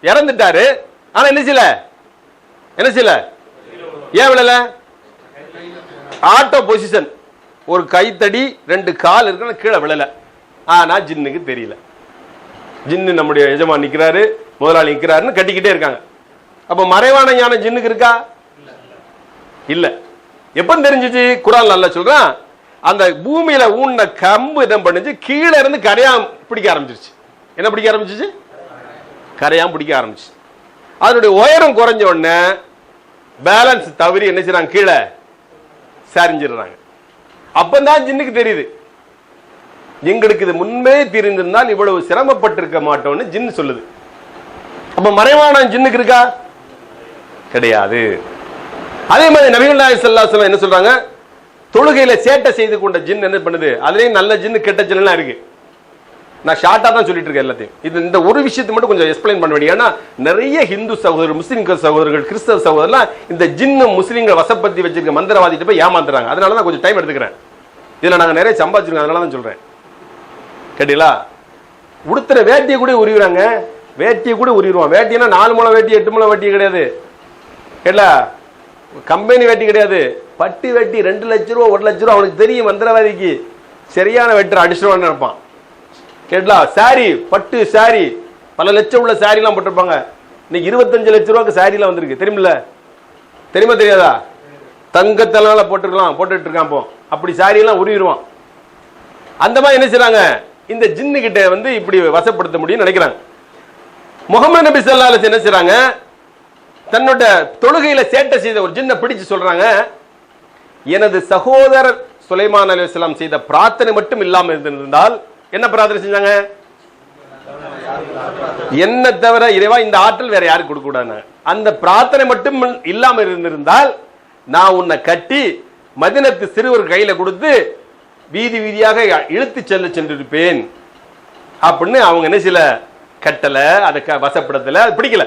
Speaker 1: இறந்துட்டாரு. ஆனா என்ன செய்யல? ஏன் விழல? ஆட்டோ பொசிஷன், ஒரு கைத்தடி 2 கால் இருக்கு, கீழே விழல. ஆனா ஜின்னுக்கு தெரியல. ஜின்னு நம்முடைய எஜமான் நிக்கிறாரு, முதலாளி நிக்கிறாருன்னு கட்டிக்கிட்டே இருக்காங்க. அப்ப மறைவான ஞானம் ஜின்னுக்கு இருக்கா? இல்ல. எப்ப தெரிஞ்சிச்சு? குர்ஆன் அல்லாஹ் சொல்றான், அந்த பூமியில ஊன்ன கம்பு என்ன பண்ணுச்சு, கீழே இருந்து கரையா பிடிக்க ஆரம்பிச்சிருச்சு. என்ன பிடிக்க ஆரம்பிச்சிச்சு? கரையான் பிடிக்க ஆரம்பிச்சு. அதனுடைய உயரம் குறைஞ்ச உடனே பேலன்ஸ் தவறி என்ன செய்றாங்க? கீழே சரிஞ்சிடுறாங்க. அப்பதான் ஜின்னுக்கு தெரியுது, எங்களுக்கு இது முன்பே தெரிந்திருந்தால் இவ்வளவு சிரமப்பட்டிருக்க மாட்டோம்னு ஜின்னு சொல்லுது. அப்ப மறைவான ஜின்னுக்கு இருக்கா? கிடையாது. அதே மாதிரி நபிகள் நாயகம் ஸல்லல்லாஹு அலைஹி வஸல்லம் என்ன சொல்றாங்க? தொழுகையில சேட்டை செய்து கொண்ட ஜின் என்ன பண்ணுது? அதுலயும் நல்ல ஜின்னு கெட்ட ஜின்னுலாம் இருக்கு. நான் ஷார்ட்டா தான் சொல்லிட்டு இருக்கேன் எல்லாத்தையும். இது இந்த ஒரு விஷயத்தை மட்டும் கொஞ்சம் எக்ஸ்பிளைன் பண்ண வேண்டிய. ஏன்னா நிறைய ஹிந்து சகோதரர், முஸ்லிம் சகோதரர்கள், கிறிஸ்தவ சகோதரர்லாம் இந்த ஜின்னு முஸ்லிம்கள் வசப்படுத்தி வச்சிருக்க மந்திரவாதிட்டு போய் ஏமாத்துறாங்க. அதனால தான் கொஞ்சம் டைம் எடுத்துக்கிறேன். இதுல நாங்க நிறைய சம்பாதிச்சிருக்கோம், அதனால தான் சொல்றேன். கேட்டீங்களா? உடுத்துற வேட்டியை கூட உரிவுறாங்க. வேட்டியை கூட உரிவுவான். வேட்டினா 4 முழம் வேட்டி 8 முழம் வேட்டி கிடையாது. கேட்டா கம்பெனி வேட்டி கிடையாது. பட்டி வேட்டி 2 லட்சம் ரூபா 1 லட்சம் ரூபா. அவனுக்கு தெரியும் மந்திரவாதிக்கு சரியான வெட்டர் அடிச்சுடுவான்னு நினைப்பான். கேட்டா சாரி, பட்டு சாரி, பல லட்சம் உள்ள சாரி எல்லாம் போட்டிருப்பாங்க. இன்னைக்கு 25 லட்சம் ரூபாய்க்கு சாரி எல்லாம் வந்திருக்கு. தெரியுமில்ல? தெரியுமா தெரியாதா? தங்கத்தனால போட்டுருக்கலாம், போட்டுட்டு இருக்கான். இப்போ அப்படி சாரி எல்லாம் உருவிடுவான். அந்த மாதிரி என்ன செய்றாங்க? இந்த ஜின்னு கிட்ட வந்து இப்படி வசப்படுத்த முடியும்னு நினைக்கிறாங்க. முகமது நபி ஸல்லல்லாஹு அலைஹி வஸல்லம் என்ன செய்றாங்க? தன்னோட தொழுகையில சேட்டை செய்த ஒரு ஜின்னை பிடிச்சு சொல்றாங்க, எனது சகோதரர் சுலைமான் அலைஹிஸ்ஸலாம் செய்த பிரார்த்தனை மட்டும் இல்லாமல் இருந்திருந்தால். என்ன பிரார்த்தனை செஞ்சாங்க? என்ன தவிர இறைவா இந்த ஆற்றல் வேற யாருக்கு கொடுக்க கூடாது. அந்த பிரார்த்தனை மட்டும் இல்லாமல் இருந்திருந்தால் நான் உன்னை கட்டி மதீனத்து சிறுவர் கையில கொடுத்து வீதி வீதியாக இழுத்து சென்றிருப்பேன் அப்படின்னு அவங்க என்ன சில கட்டளை, அதை வசப்படுத்தல, பிடிக்கல.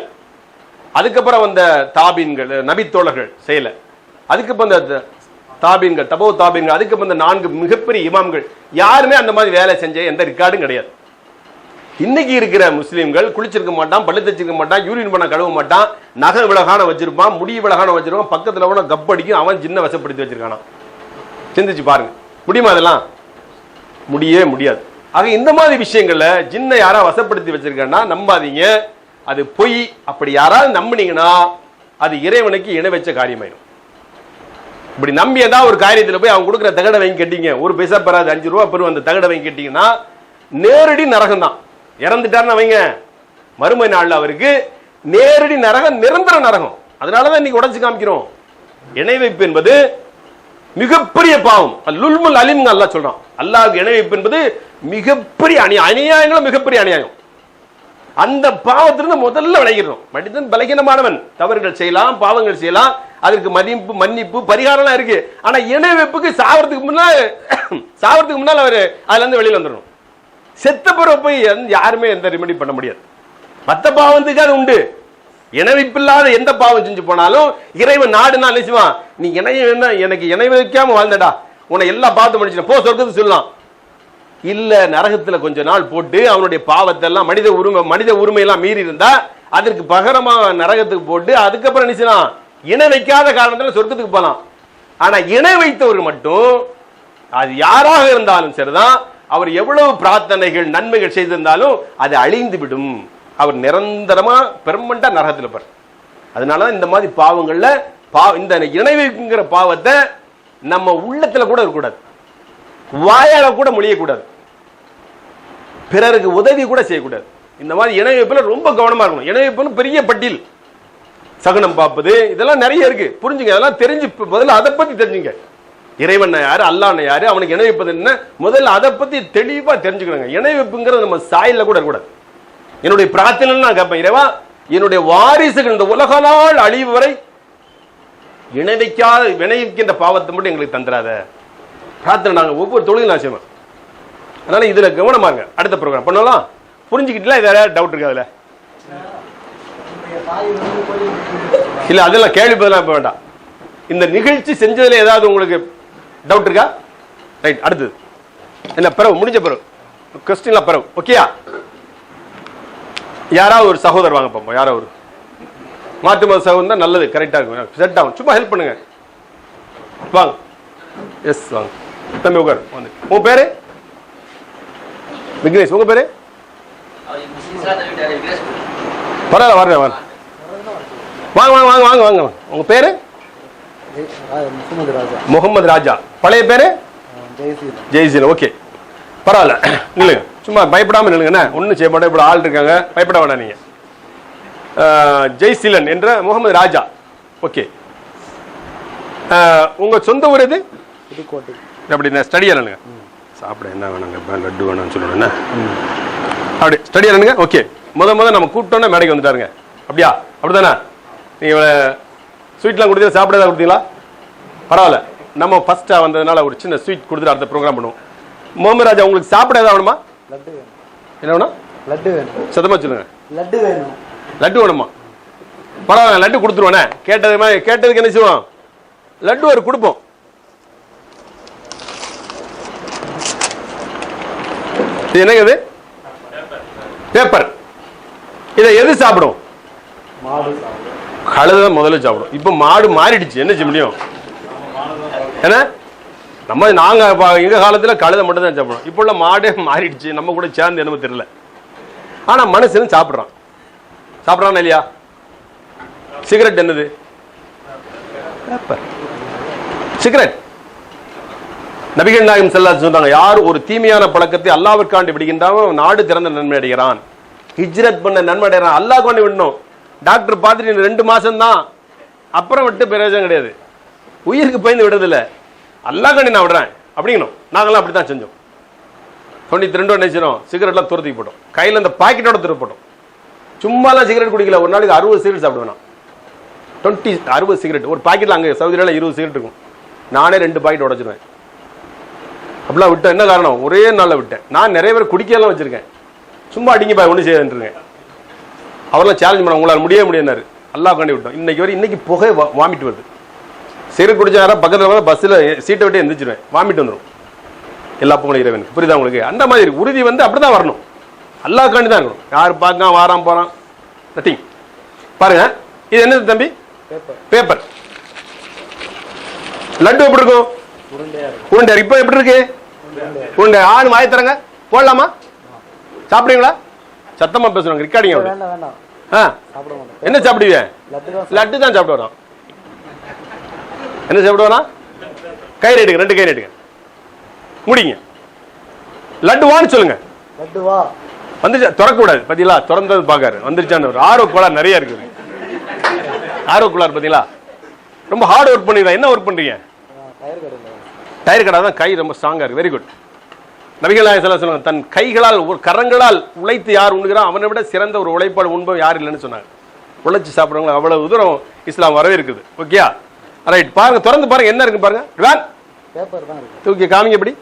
Speaker 1: அதுக்கப்புறம் வந்த தாபீன்கள், நபித்தோழர்கள் செய்யல. அதுக்கப்புறம் இந்த தாபீன்கள், தபோ தாபீன்கள், அதுக்கப்புறம் இந்த 4 மிகப்பெரிய இமாம்கள் யாருமே அந்த மாதிரி வேலை செஞ்ச எந்த ரெக்கார்டும் கிடையாது. இன்னைக்கு இருக்கிற முஸ்லீம்கள் குளிச்சிருக்க மாட்டான், பல்லு தச்சிருக்க மாட்டான், யூரின் பண்ண கழுவ மாட்டான், நகை விலகான வச்சிருப்பான், முடி விலகான வச்சிருப்பான், பக்கத்துல கூட கப்படிக்கும், அவன் ஜின்ன வசப்படுத்தி வச்சிருக்கானா. சிந்திச்சு பாருங்க, முடியுமா? அதெல்லாம் முடியவே முடியாது. ஆக இந்த மாதிரி விஷயங்கள்ல ஜின்னை யாரா வசப்படுத்தி வச்சிருக்கா நம்பாதீங்க, அது பொய். அப்படி யாராவது நம்பினீங்கன்னா அது இறைவனுக்கு இணை வச்ச காரியமாயிடும். இப்படி நம்பி ஏதாவது ஒரு காரியத்தில் போய் அவங்க கொடுக்குற தகடை வாங்கி கட்டிங்க, 1 பைசா பெறாது, 5 ரூபா பெறும் அந்த தகடை வாங்கி கட்டிங்கன்னா நேரடி நரகம் தான். இறந்துட்டாருன்னு வைங்க, மறுமை நாள்ல அவருக்கு நேரடி நரகம், நிரந்தர நரகம். அதனாலதான் இன்னைக்கு உடைச்சு காமிக்கிறோம். இணை வைப்பு என்பது மிகப்பெரிய பாவம். லுல்முல் அலிம் அல்லாஹ் சொல்றான். அல்லாஹ்வுக்கு இணை வைப்பு என்பது மிகப்பெரிய அநியாயங்களும் மிகப்பெரிய அநியாயம். அந்த பாவத்திலிருந்து முதல்ல விளைகிறோம். மனிதன் பலகீனமானவன், தவறுகள் செய்யலாம், பாவங்கள் செய்யலாம், அதற்கு மதிப்பு, மன்னிப்பு, பரிகாரம்லாம் இருக்கு. ஆனா இணை வைப்புக்கு சாவறதுக்கு முன்னால் அவர் அதுல இருந்து வெளியில வந்துடணும். செத்த பிறகு போய் யாருமே எந்த ரெமெடி பண்ண முடியாது. மற்ற பாவத்துக்கு அது உண்டு. இணை வைப்பில்லாத எந்த பாவம் செஞ்சு போனாலும் இறைவன் நாடுனா நினைச்சுவான், நீ எனக்கு இணை வைக்காம வாழ்ந்தடா, உன்னை எல்லா பாவத்தை முடிச்சு போ சொர்க்கத்துக்கு சொல்லலாம். இல்ல நரகத்துல கொஞ்ச நாள் போட்டு அவனுடைய பாவத்தை எல்லாம் மனித உரிமை எல்லாம் மீறி இருந்தா அதற்கு பகரமா நரகத்துக்கு போட்டு அதுக்கப்புறம் நினைச்சான் இணை வைக்காத காரணத்துல சொர்க்கத்துக்கு போலாம். ஆனா இணை வைத்தவர் மட்டும், அது யாராக இருந்தாலும் சரிதான், அவர் எவ்வளவு பிரார்த்தனைகள் நன்மைகள் செய்திருந்தாலும் அது அழிந்து விடும். அவர் நிரந்தரமா பெர்மனண்டா நரகத்துல பாரு. அதனாலதான் இந்த மாதிரி பாவங்கள்ல இந்த இணை வைக்கிற பாவத்தை நம்ம உள்ளத்துல கூட இருக்கக்கூடாது, வாயால கூட மொழியக்கூடாது, பிறருக்கு உதவி கூட செய்யக்கூடாது. இந்த மாதிரி இணை வைப்புல ரொம்ப கவனமா இருக்கணும். இணை வைப்புன்னு பெரிய பட்டியல், சகுனம் பார்ப்பது, இதெல்லாம் நிறைய இருக்கு. புரிஞ்சுங்க, அதெல்லாம் தெரிஞ்சு முதல்ல அதை பத்தி தெரிஞ்சுங்க. இறைவன் யாரு, அல்லாஹ் யாரு, அவனுக்கு இணை வைப்பது என்ன, முதல்ல அதை பத்தி தெளிவா தெரிஞ்சுக்கணுங்க. இணை வைப்புங்கிறது நம்ம சாயில கூட இருக்கக்கூடாது. என்னுடைய பிரார்த்தனை நான் கேட்பேன், இறைவா என்னுடைய வாரிசுகள் இந்த உலக நாள் அழிவு வரை இணை வைக்கின்ற பாவத்தை மட்டும் எங்களுக்கு தந்துடாத பிரார்த்தனை. நாங்கள் ஒவ்வொரு தொழிலும் நான் செய்வோம். அதனால இதுல கவனமா இருங்க. அடுத்த ப்ரோக்ராம் பண்ணலாம். புரிஞ்சுக்கிட்டீங்களா? இது வேற டவுட் இருக்கு அதுல? இல்ல அதெல்லாம் கேள்வி பதிலாம் வேண்டாம். இந்த நிகழ்ச்சி செஞ்சதுல ஏதாவது உங்களுக்கு டவுட் இருக்கா? ரைட், அடுத்தது இல்ல பிறகு முடிஞ்ச பிறகு கொஸ்டின்லாம் பிறகு. ஓகேயா? யாராவது ஒரு சகோதரர் வாங்க பார்ப்போம். யாராவது ஒரு மாற்று மத சகோதரன் தான் நல்லது, கரெக்டா இருக்கும், செட் ஆகும். சும்மா ஹெல்ப் பண்ணுங்க. வாங்க. எஸ் வாங்க தம்பி உட்கார். வந்து உன் பேரு? விக்னேஷ். உங்க பேரு? பரவாயில்ல, வர்றேன் வாங்க வாங்க வாங்க வாங்க வாங்க. உங்க பேரு? முகமது ராஜா. பழைய பேரு? ஜெய்சீல். ஓகே, பரவாயில்ல, இல்லைங்க. சும்மா பயப்படாமல் நில்லுங்கண்ணே, ஒன்றும் செய்ய மாட்டேன். இப்படி ஆள் இருக்காங்க, பயப்பட வேண்டாம் நீங்கள். ஜெய்சீலன் என்ற முகமது ராஜா. ஓகே, உங்கள் சொந்த ஊர் எது? புதுக்கோட்டை. அப்படி நான் ஸ்டடியாக இல்லைங்க, சாப்பிட என்ன வேணுங்க, லட்டு வேணும்னு சொல்லணுண்ணே. அப்படி ஸ்டடியாக இல்லைங்க. ஓகே, நம்ம கூப்பிட்டோன்னே மேடைக்கு வந்துட்டாருங்க. அப்படியா? அப்படிதானே? நீங்கள் ஸ்வீட்லாம் கொடுத்தீங்க, சாப்பிட ஏதாவது கொடுத்தீங்களா? பரவாயில்ல, நம்ம ஃபர்ஸ்ட்டாக வந்ததுனால ஒரு சின்ன ஸ்வீட் கொடுத்துட்டு அடுத்த ப்ரோக்ராம் பண்ணுவோம். முகமது ராஜா, உங்களுக்கு சாப்பிட ஏதாவது வேணுமா? லட்டு வேணும். என்ன வேணும்? லட்டு வேணும். சத்தமாக சொல்லுங்க. லட்டு வேணும். லட்டு வேணுமா? பரவாயில்ல, லட்டு கொடுத்துருவோண்ணே. கேட்டதுக்கு என்ன செய்வோம்? லட்டு ஒரு கொடுப்போம். இது என்னங்க? இது பேப்பர். இதை எது சாப்பிடும்? கழுதை முதல்ல சாப்பிடும். இப்ப மாடு மாறிடுச்சு, என்ன செய்ய முடியும்? ஏன்னா நாங்க எங்க காலத்துல கழுதை மட்டும் தான் சாப்பிடுவோம். இப்ப உள்ள மாடே மாறிடுச்சு, நம்ம கூட சேர்ந்து என்னமோ தெரியல. ஆனா மனுஷனும் சாப்பிடுறான் இல்லையா? சிகரெட் என்னது? சிகரெட். நபிகள் நாயகம் ஸல்லல்லாஹு அலைஹி வஸல்லம் சொன்னாங்க, யார் ஒரு தீமையான பழக்கத்தை அல்லாஹ்விற்காண்டி விடுகின்றான் நாடு திறந்த நன்மை அடைகிறான். ஹிஜ்ரத் பண்ண நன்மை அடைகிறான். அல்லாஹ்காண்டி விடணும். டாக்டர் பார்த்துட்டு 2 மாசம் தான், அப்புறம் விட்டு பிரயோஜனம் கிடையாது. உயிருக்கு பயந்து விடுறதில்ல, அல்லாஹ்காண்டி நான் விடுறேன் அப்படிங்கணும். நாங்களாம் அப்படித்தான் செஞ்சோம். 92 நினைச்சிடும், சிகரெட்லாம் துரத்துக்கு போட்டோம். கையில் அந்த பாக்கெட்டோட துரு போட்டோம். சும்மாலாம் சிகரெட் குடிக்கல. ஒரு நாளைக்கு 60 சிகரெட் சாப்பிடுவேன். 60 சிகரெட் ஒரு பாக்கெட்ல. அங்கே சவுதியில 20 சிகரெட் இருக்கும். நானே 2 பாக்கெட் உடைச்சிருவேன். அப்படிலாம் விட்டேன். என்ன காரணம்? ஒரே நாளில் விட்டேன். நான் நிறைய பேர் குடிக்கலாம் வச்சிருக்கேன். சும்மா அடிங்க பாய், ஒன்றும் செய்யறேன். அவரெல்லாம் சேலஞ்ச் பண்ண, உங்களால் முடியாது. அல்லாஹ் காண்டி விட்டோம். இன்னைக்கு புகை வாமிட்டு வருது. சிகரெட் குடிச்சா பக்கத்தில் பஸ்ஸில் சீட்டை விட்டு எந்திரிச்சிருவேன், வாமிட்டு வந்துடும். எல்லா புகழும் இறைவனுக்கு. புரியுதா உங்களுக்கு? அந்த மாதிரி உறுதி அப்படிதான் வரணும். அல்லாஹ் காண்டி தான் இருக்கணும். யார் பார்க்க வாரான் போறான் நத்திங். பாருங்க, இது என்னது தம்பி? பேப்பர். லட்டு எப்படி இருக்கும்? உருண்டை. இப்ப எப்படி இருக்கு? உருண்டை. ஆணு வாய தரங்க, போடலாமா? சாப்பிடுவீங்களா? சத்தமா பேசுறாங்க, ரெக்கார்டிங். என்ன சாப்பிடுவீங்க? லட்டு தான் சாப்பிடுவோம். என்ன சாப்பிடுவோம்னா கை நீட்டுங்க, 2 கை நீட்டுங்க, முடிங்க. லட்டு வான்னு சொல்லுங்க. வந்துச்சா? திறக்க கூடாது. பாத்தீங்களா? திறந்தது பாக்காரு. வந்துருச்சான்னு ஒரு ஆர்வ கோளாறு நிறைய இருக்குது. ஆர்வ கோளாறு பாத்தீங்களா? ரொம்ப ஹார்ட் ஒர்க் பண்ணீங்களா? என்ன ஒர்க் பண்றீங்க? டயர் கடை தான். கை ரொம்ப ஸ்ட்ராங்கா இருக்கு. Very good. நபிகள் நாயகம் ஸல்லல்லாஹு அலைஹி வஸல்லம் தன் கைகளால், ஒரு கரங்களால் உழைத்து யார் உண்ணுகிறான் அவனை விட சிறந்த ஒரு உழைப்பாடு உண்பவன் யார் இல்லைன்னு சொன்னாங்க. உழைச்சி சாப்பிடுறவங்க அவ்வளவு தூரம் இஸ்லாம் வரவே இருக்குது. ஓகேயா? ரைட். பாருங்க, திறந்து பாருங்க, என்ன இருக்கு பாருங்க. தூக்கி காமிங்க. எப்படி?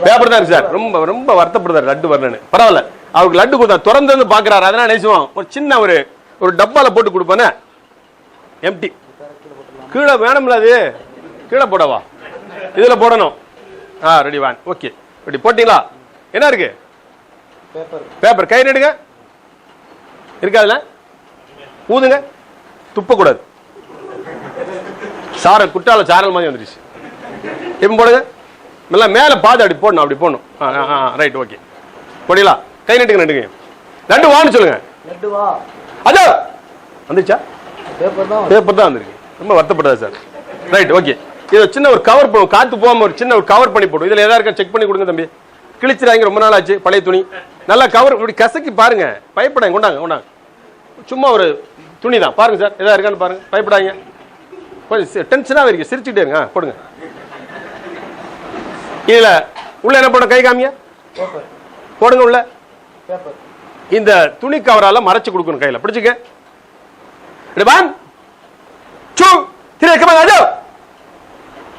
Speaker 1: பேப்பர் தான் இருக்கு சார். ரொம்ப ரொம்ப வருத்தப்படுறாரு லட்டு வரலன்னு. பரவாயில்ல, அவருக்கு லட்டு கொடுத்தா திறந்து பாக்குறாரு. அதனால நினைச்சுவோம் ஒரு சின்ன ஒரு டப்பால போட்டு கொடுப்பானே, எம்டி. கீழே வேணும்ல, அது கீழே போடவா? இதுல போடணும். ரெடி வான். ஓகே, ரெடி போட்டீங்களா? என்ன இருக்கு? பேப்பர். கை நடுங்க. இருக்காதுல? ஊதுங்க. துப்ப கூடாது. சாரல், குற்றால சாரல் மாதிரி வந்துருச்சு. எப்ப போடுங்க. மேல பாது அப்படி போடணும். அப்படி போடணும். ரைட். ஓகே, போடீங்களா? கை நட்டுங்க. நட்டுங்க. லட்டு வான்னு சொல்லுங்க. அதோ வந்துச்சா? பேப்பர் தான் வந்திருக்கு. ரொம்ப வருத்தப்படாது சார். ரைட். ஓகே, இதை சின்ன ஒரு கவர் பண்ணுவோம். காத்து போகாம ஒரு சின்ன ஒரு கவர் பண்ணி போடும். இதுல ஏதாவது செக் பண்ணி கொடுங்க தம்பி. கிழிச்சிடாங்க, ரொம்ப நாள் ஆச்சு. பழைய துணி நல்லா கவர் இப்படி கசக்கி பாருங்க. பயப்படாங்க. கொண்டாங்க. சும்மா ஒரு துணி தான். பாருங்க சார், ஏதாவது இருக்கான்னு பாருங்க. பயப்படாங்க. கொஞ்சம் டென்ஷனாக இருக்கு, சிரிச்சுட்டே இருங்க. போடுங்க. இதுல உள்ள என்ன போட? கை காமிங்க. போடுங்க உள்ள. இந்த துணி கவரால மறைச்சு கொடுக்கணும். கையில பிடிச்சுக்க.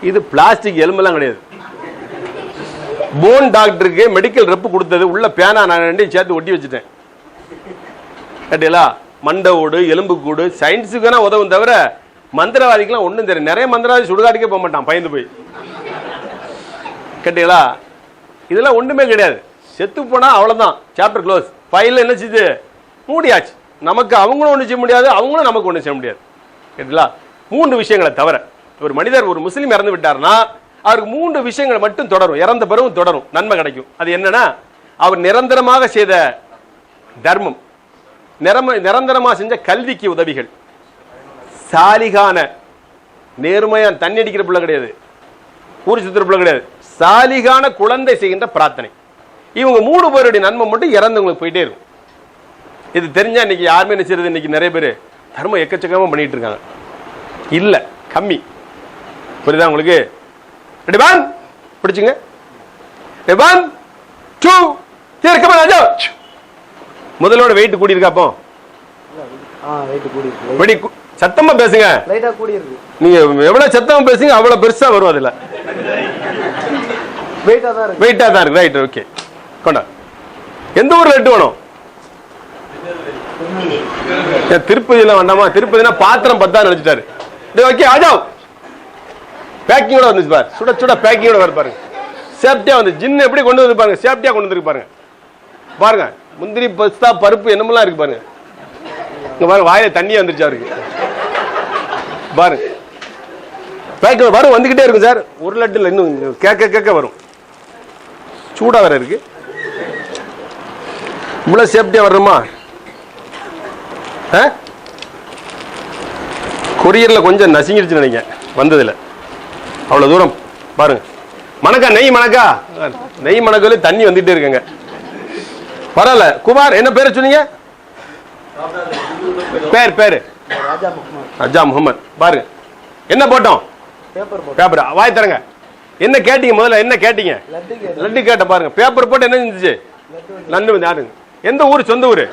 Speaker 1: இது பிளாஸ்டிக் எலும்பெல்லாம் கிடையாது. போன் டாக்டருக்கு மெடிக்கல் ரெப்பு கொடுத்தது. உள்ள பேனா நான் 2 சேர்த்து ஒட்டி வச்சுட்டேன். கேட்டீங்களா? மண்டை ஓடு, எலும்பு கூடு, சயின்ஸுக்குனா உதவும் தவிர மந்திரவாதிக்கெல்லாம் ஒன்றும் தெரியும். நிறைய மந்திரவாதி சுடுகாட்டுக்கே போக மாட்டான், பயந்து போய். கேட்டீங்களா? இதெல்லாம் ஒண்ணுமே கிடையாது. செத்து போனா அவ்வளவுதான், சாப்டர் க்ளோஸ். ஃபைல் என்ன செய்யுது? மூடியாச்சு. நமக்கு அவங்களும் ஒன்றும் செய்ய முடியாது, அவங்களும் நமக்கு ஒன்றும் செய்ய முடியாது. கேட்டீங்களா? 3 விஷயங்களை தவிர ஒரு மனிதர், ஒரு முஸ்லீம் இறந்து விட்டார்னா அவருக்கு 3 விஷயங்கள் மட்டும் தொடரும். இறந்த பிறகு தொடரும், நன்மை கிடைக்கும். அது என்னன்னா, அவர் நிரந்தரமாக செய்த தர்மம், நிரந்தரமாக செஞ்ச கல்விக்கு உதவிகள், சாலிகான நேர்மையான தண்ணி அடிக்கிற பிள்ளை கிடையாது, ஊர் சுத்துற பிள்ளை கிடையாது, சாலிகான குழந்தை செய்கின்ற பிரார்த்தனை. இவங்க 3 பேருடைய நன்மை மட்டும் இறந்தவங்களுக்கு போயிட்டே இருக்கும். இது தெரிஞ்சா இன்னைக்கு யாருமே நினைச்சிருது. இன்னைக்கு நிறைய பேர் தர்மம் எக்கச்சக்கமா பண்ணிட்டு இருக்காங்க. இல்ல, கம்மி. புரியுதா உங்களுக்கு? ரெடி ஒன் பிடிச்சுங்க. Ready 1 2 3 come on. முதலோட வெயிட் கூடி இருக்கா? அப்போ வெடி சத்தமா பேசுங்க. நீங்க எவ்வளவு சத்தமா பேசுங்க அவ்வளவு பெருசா வரும். அதுல வெயிட்டா தான் இருக்கு. Right, okay. கொண்டா. எந்த ஊர்ல லட்டு வேணும்? திருப்பதியில வேண்டாமா? திருப்பதினா பாத்திரம் பத்தா நினைச்சிட்டாரு. ஓகே, ஆஜாவ். பேக்கிங்கோட வந்துச்சு பாரு. சுட சுட பேக்கிங்கோட வர பாருங்க. சேஃப்டியா வந்து ஜின்னு எப்படி கொண்டு வந்து பாருங்க. சேஃப்டியா கொண்டு வந்து பாருங்க. பாருங்க, முந்திரி பஸ்தா பருப்பு என்னமெல்லாம் இருக்கு பாருங்க. இங்க பாருங்க, வாயில தண்ணியா வந்துருச்சு அவருக்கு. பாருங்க, பேக்கிங் வரும், வந்துகிட்டே இருக்கும் சார். ஒரு லட்டுல இன்னும் கேட்க கேட்க வரும். சூடா வேற இருக்கு. இவ்வளவு சேஃப்டியா வரணுமா? கொரியர்ல கொஞ்சம் நசிங்கிடுச்சு நினைக்கிறேன் வந்ததுல. அவ்வளவு தூரம் பாருங்க. மணக்கா நெய் மணக்கா, நெய் மணக்கல தண்ணி வந்துட்டே இருக்குங்க. பரவாயில்ல. குமார், என்ன பேரு சொன்னீங்க? பேரு ராஜா முகமது. பாருங்க, என்ன போட்டோம்? பேப்பர். வாய் தரங்க. என்ன கேட்டீங்க முதல்ல? என்ன கேட்டீங்க? லட்டு கேட்ட. பாருங்க, பேப்பர் போட்டு என்ன செஞ்சுச்சு? லட்டு வந்து யாருங்க? எந்த ஊரு? சொந்த ஊரு?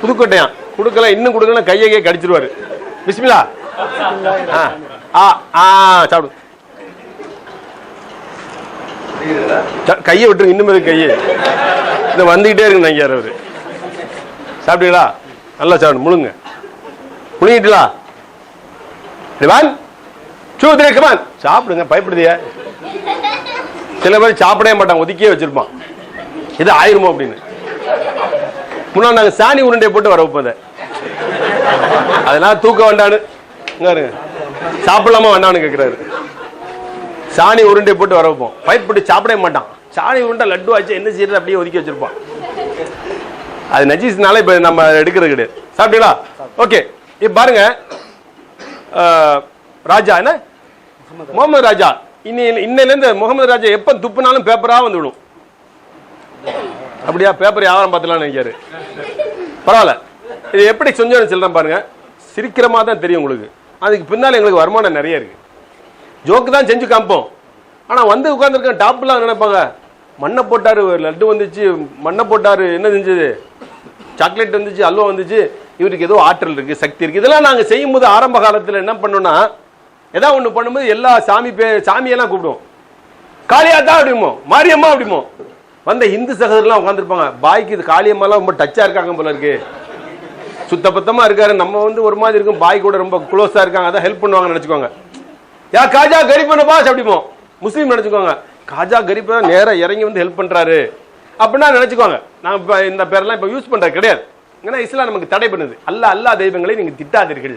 Speaker 1: புதுக்கோட்டையா? கொடுக்கல, இன்னும் கொடுக்கல, கையை கடிச்சிருவாரு. பிஸ்மில்லா. சாப்பிடு. கையை விட்டுருங்க. இன்னும் கையை இந்த வந்துகிட்டே இருக்கு. நாங்க அவரு சாப்பிட்டீங்களா? நல்லா சாப்பிடு. முழுங்க. முழுங்கிட்டீங்களா? 1 2 3 கம் ஆன். சாப்பிடுங்க. பயப்படுதியா? சில பேர் சாப்பிடவே மாட்டாங்க, ஒதுக்கியே வச்சிருப்பான். இது ஆயிருமோ அப்படின்னு. முன்னாடி நாங்க சாணி உருண்டையை போட்டு வர வைப்போம். அதெல்லாம் தூக்க வேண்டான்னு சாப்பிடலாமா வேண்டாம்னு கேட்கிறாரு. சாணி உருண்டை போட்டு வர வைப்போம். பயப்பட்டு சாப்பிடவே மாட்டான். சாணி உருண்டை லட்டு ஆச்சு என்ன செய்யறது? அப்படியே ஒதுக்கி வச்சிருப்பான். அது நஜீஸ்னால இப்ப நம்ம எடுக்கிறது கிடையாது. சாப்பிட்டீங்களா? ஓகே. இப்ப பாருங்க, ராஜா என்ன முகமது ராஜா. இன்னையில இருந்து முகமது ராஜா எப்ப துப்புனாலும் பேப்பரா வந்து விடும். அப்படியா? பேப்பர் வியாபாரம் பார்த்துலாம் நினைக்காரு. பரவாயில்ல. இது எப்படி செஞ்சோன்னு சொல்றேன் பாருங்க. சிரிக்கிறமா தான் தெரியும் உங்களுக்கு. அதுக்கு பின்னால எங்களுக்கு வருமானம் நிறைய இருக்கு. ஜோக்கு தான் செஞ்சு காமிப்போம். ஆனா வந்து உட்கார்ந்துருக்க டாப்லாம் நினைப்பாங்க, மண்ணை போட்டாரு, லட்டு வந்துச்சு, மண்ணை போட்டாரு, என்ன செஞ்சது, சாக்லேட் வந்துச்சு, அல்வா வந்துச்சு, இவருக்கு ஏதோ ஆற்றல் இருக்கு, சக்தி இருக்கு. இதெல்லாம் நாங்க செய்யும் போது ஆரம்ப காலத்துல என்ன பண்ணோம்னா, ஏதாவது ஒண்ணு பண்ணும்போது எல்லா சாமியெல்லாம் கூப்பிடுவோம். காளியாத்தா அப்படிமோ, மாரியம்மா அப்படிமோ. வந்த இந்து சகோதரர்லாம் உட்காந்துருப்பாங்க. பாய்க்கு இது காளியம்மாலாம் ரொம்ப டச்சா இருக்காங்க போல இருக்கு, சுத்தபத்தமா இருக்காரு, நம்ம வந்து ஒரு மாதிரி இருக்கும், பாய் கூட ரொம்ப க்ளோஸா இருக்காங்க, அதான் ஹெல்ப் பண்ணுவாங்கன்னு நினைச்சுக்கோங்க. யா காஜா கரீப் பாஸ் அப்படிமோ, முஸ்லீம் நினைச்சுக்கோங்க. காஜா கரீப் நேரம் இறங்கி வந்து ஹெல்ப் பண்றாரு அப்படின்னா நினைச்சுக்கோங்க. நான் இப்ப இந்த பேரெல்லாம் இப்ப யூஸ் பண்றது கிடையாது. ஏன்னா இஸ்லாம் நமக்கு தடை பண்ணுது. அல்லா தெய்வங்களை நீங்க திட்டாதீர்கள்.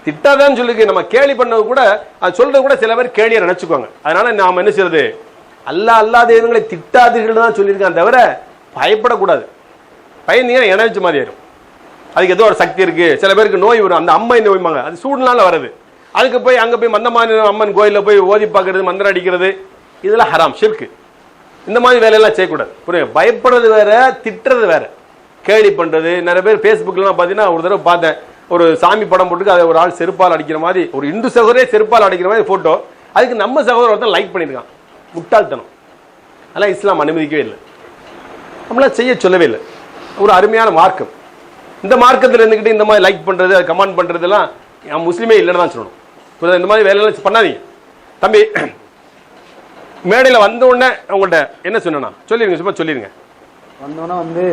Speaker 1: திட்டாதான்னு சொல்லி நம்ம கேலி பண்ணது கூட, அது சொல்றது கூட சில பேர் கேலியை நினைச்சுக்கோங்க. அதனால நாம என்ன செய்யறது, அல்லா தெய்வங்களை திட்டாதீர்கள் தான் சொல்லியிருக்கான், தவிர பயப்படக்கூடாது. பயந்தீங்கன்னா எனர்ஜி மாதிரி ஆயிரும். அதுக்கு ஏதோ ஒரு சக்தி இருக்கு. சில பேருக்கு நோய் வரும், அந்த அம்மை நோய்மாங்க, அது சூடுனால வருது. அதுக்கு போய் அங்க போய் மந்தமான அம்மன் கோயில போய் ஓதி பார்க்கறது, மந்திரம் அடிக்கிறது, இதெல்லாம் ஹராம், ஷிர்க். இந்த மாதிரி வேலையெல்லாம் செய்யக்கூடாது. புரியுங்க? பயப்படுறது வேற, திட்டுறது வேற, கேலி பண்றது. நிறைய பேர் ஃபேஸ்புக்லாம் பார்த்தீங்கன்னா, ஒரு தடவை பார்த்தேன், ஒரு சாமி படம் போட்டு அதை ஒரு ஆள் செருப்பால் அடிக்கிற மாதிரி, ஒரு இந்து சகோதரே செருப்பால் அடிக்கிற மாதிரி போட்டோ, அதுக்கு நம்ம சகோதரர் ஒருத்தர் லைக் பண்ணியிருக்கான். முட்டாள்தனம். அதெல்லாம் இஸ்லாம் அனுமதிக்கவே இல்லை, நம்மளாம் செய்ய சொல்லவே இல்லை. ஒரு அருமையான மார்க்கம். இந்த மார்க்கத்தில் இருந்துக்கிட்டு இந்த மாதிரி லைக் பண்றது, கமெண்ட் பண்றதெல்லாம் முஸ்லீமே இல்லைன்னு தான் சொல்லணும். இந்த மாதிரி வேலையெல்லாம் பண்ணாதீங்க. தம்பி மேடையில் வந்த உடனே உங்கள்கிட்ட என்ன சொன்னா சொல்லிருங்க, சும்மா சொல்லிருங்க.
Speaker 2: வந்தோடனே வந்து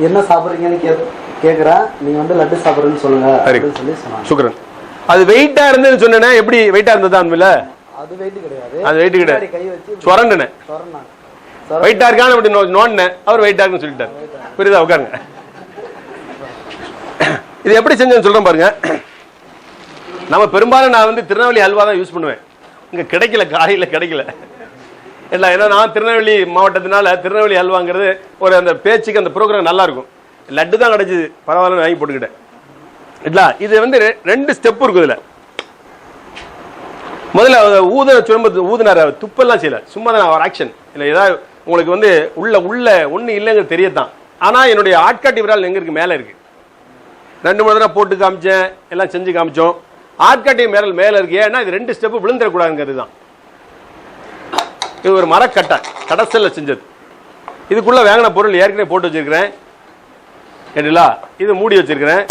Speaker 2: என்ன சாப்பிட்றீங்கன்னு கேட்குறேன், நீங்க வந்து லட்டு சாப்பிட்றேன்னு சொல்லுங்க அப்படின்னு சொல்லி சொன்னாங்க.
Speaker 1: சுக்ரன். அது வெயிட்டா இருந்ததுன்னு சொன்னேன்னா, எப்படி வெயிட்டா இருந்ததா?
Speaker 2: அது வெயிட் கிடையாது,
Speaker 1: அது வெயிட் கிடையாது, கை வச்சு சொரண்டுனேன். வெயிட்டா இருக்கான்னு அப்படி நோண்டினேன், அவர் வெயிட்டா இருக்குன்னு சொல்லிட்டாரு. புரியுதா? உட்காருங்க. இது எப்படி செஞ்சேன்னு சொல்றேன் பாருங்க. நம்ம பெரும்பாலும் நான் வந்து திருநெல்வேலி அல்வா தான் யூஸ் பண்ணுவேன். இங்க கிடைக்கல, காலையில் கிடைக்கல. இல்லை, ஏன்னா நான் திருநெல்வேலி மாவட்டத்தினால திருநெல்வேலி அல்வாங்கிறது ஒரு அந்த பேச்சுக்கு அந்த ப்ரோக்ராம் நல்லா இருக்கும். லட்டு தான் கிடைச்சிது, பரவாயில்ல வாங்கி போட்டுக்கிட்டேன். இல்லை, இது வந்து 2 ஸ்டெப் இருக்குது. இதில் முதல்ல ஊதுனார், துப்பெல்லாம் செய்யல, சும்மா தான் ஒரு ஆக்ஷன் இல்லை. ஏதாவது உங்களுக்கு வந்து உள்ள ஒன்றும் இல்லைங்க தெரியத்தான். ஆனால் என்னுடைய ஆட்காட்டி விரல் எங்கே இருக்கு? மேலே இருக்கு. 2-3 தடவை போட்டு காமிச்சேன், எல்லாம் செஞ்சு காமிச்சோம். ஆட்காட்டி விரல் மேலே இருக்கு. ஏன்னா இது 2 ஸ்டெப்பு விழுந்துடக்கூடாதுங்கிறது தான். இது ஒரு மரக்கட்டை கடைசல்ல செஞ்சது. இதுக்குள்ள வாங்கின பொருள் ஏற்கனவே போட்டு வச்சிருக்கிறேன் கேட்டீங்களா. இது மூடி வச்சிருக்கிறேன்.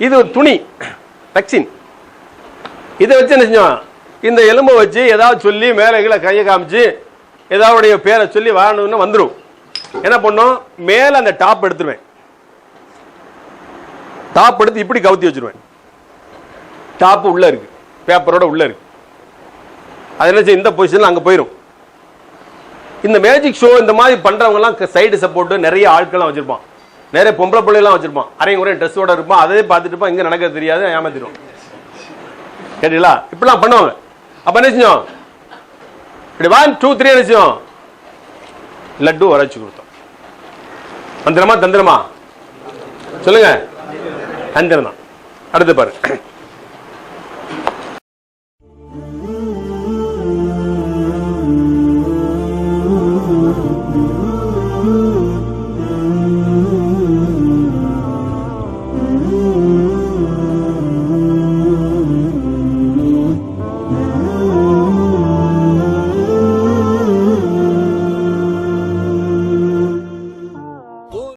Speaker 1: இது ஒரு துணி வேக்சின். இதை வச்சு என்ன செஞ்சோம், இந்த எலும்பை வச்சு ஏதாவது சொல்லி மேலே கீழே கையை காமிச்சு ஏதாவது பேரை சொல்லி வாழணும்னு வந்துடும். என்ன பண்ணும், மேலே அந்த டாப் எடுத்துருவேன். டாப் எடுத்து இப்படி கவுத்தி வச்சிருவேன். டாப்பு உள்ள இருக்கு, பேப்பரோட உள்ள இருக்கு. அது என்ன செய்ய, இந்த பொசிஷன்ல அங்கே போயிடும். இந்த மேஜிக் ஷோ இந்த மாதிரி பண்றவங்கலாம் சைடு சப்போர்ட் நிறைய ஆட்கள்லாம் வச்சிருப்பான். நிறைய பொம்பளை பிள்ளைலாம் வச்சிருப்பான். அரையும் குறையும் ட்ரெஸ்ஸோட இருப்பான். அதே பார்த்துட்டு இருப்பான். இங்கே நடக்கிறது தெரியாது, ஏமாத்திடுவோம். கேட்டீங்களா? இப்படிலாம் பண்ணுவாங்க. அப்ப என்ன செஞ்சோம், இப்படி 1 2 3 என்ன செஞ்சோம், லட்டு உரைச்சு கொடுத்தோம். மந்திரமா தந்திரமா சொல்லுங்க? தந்திரம் தான். அடுத்து பாரு.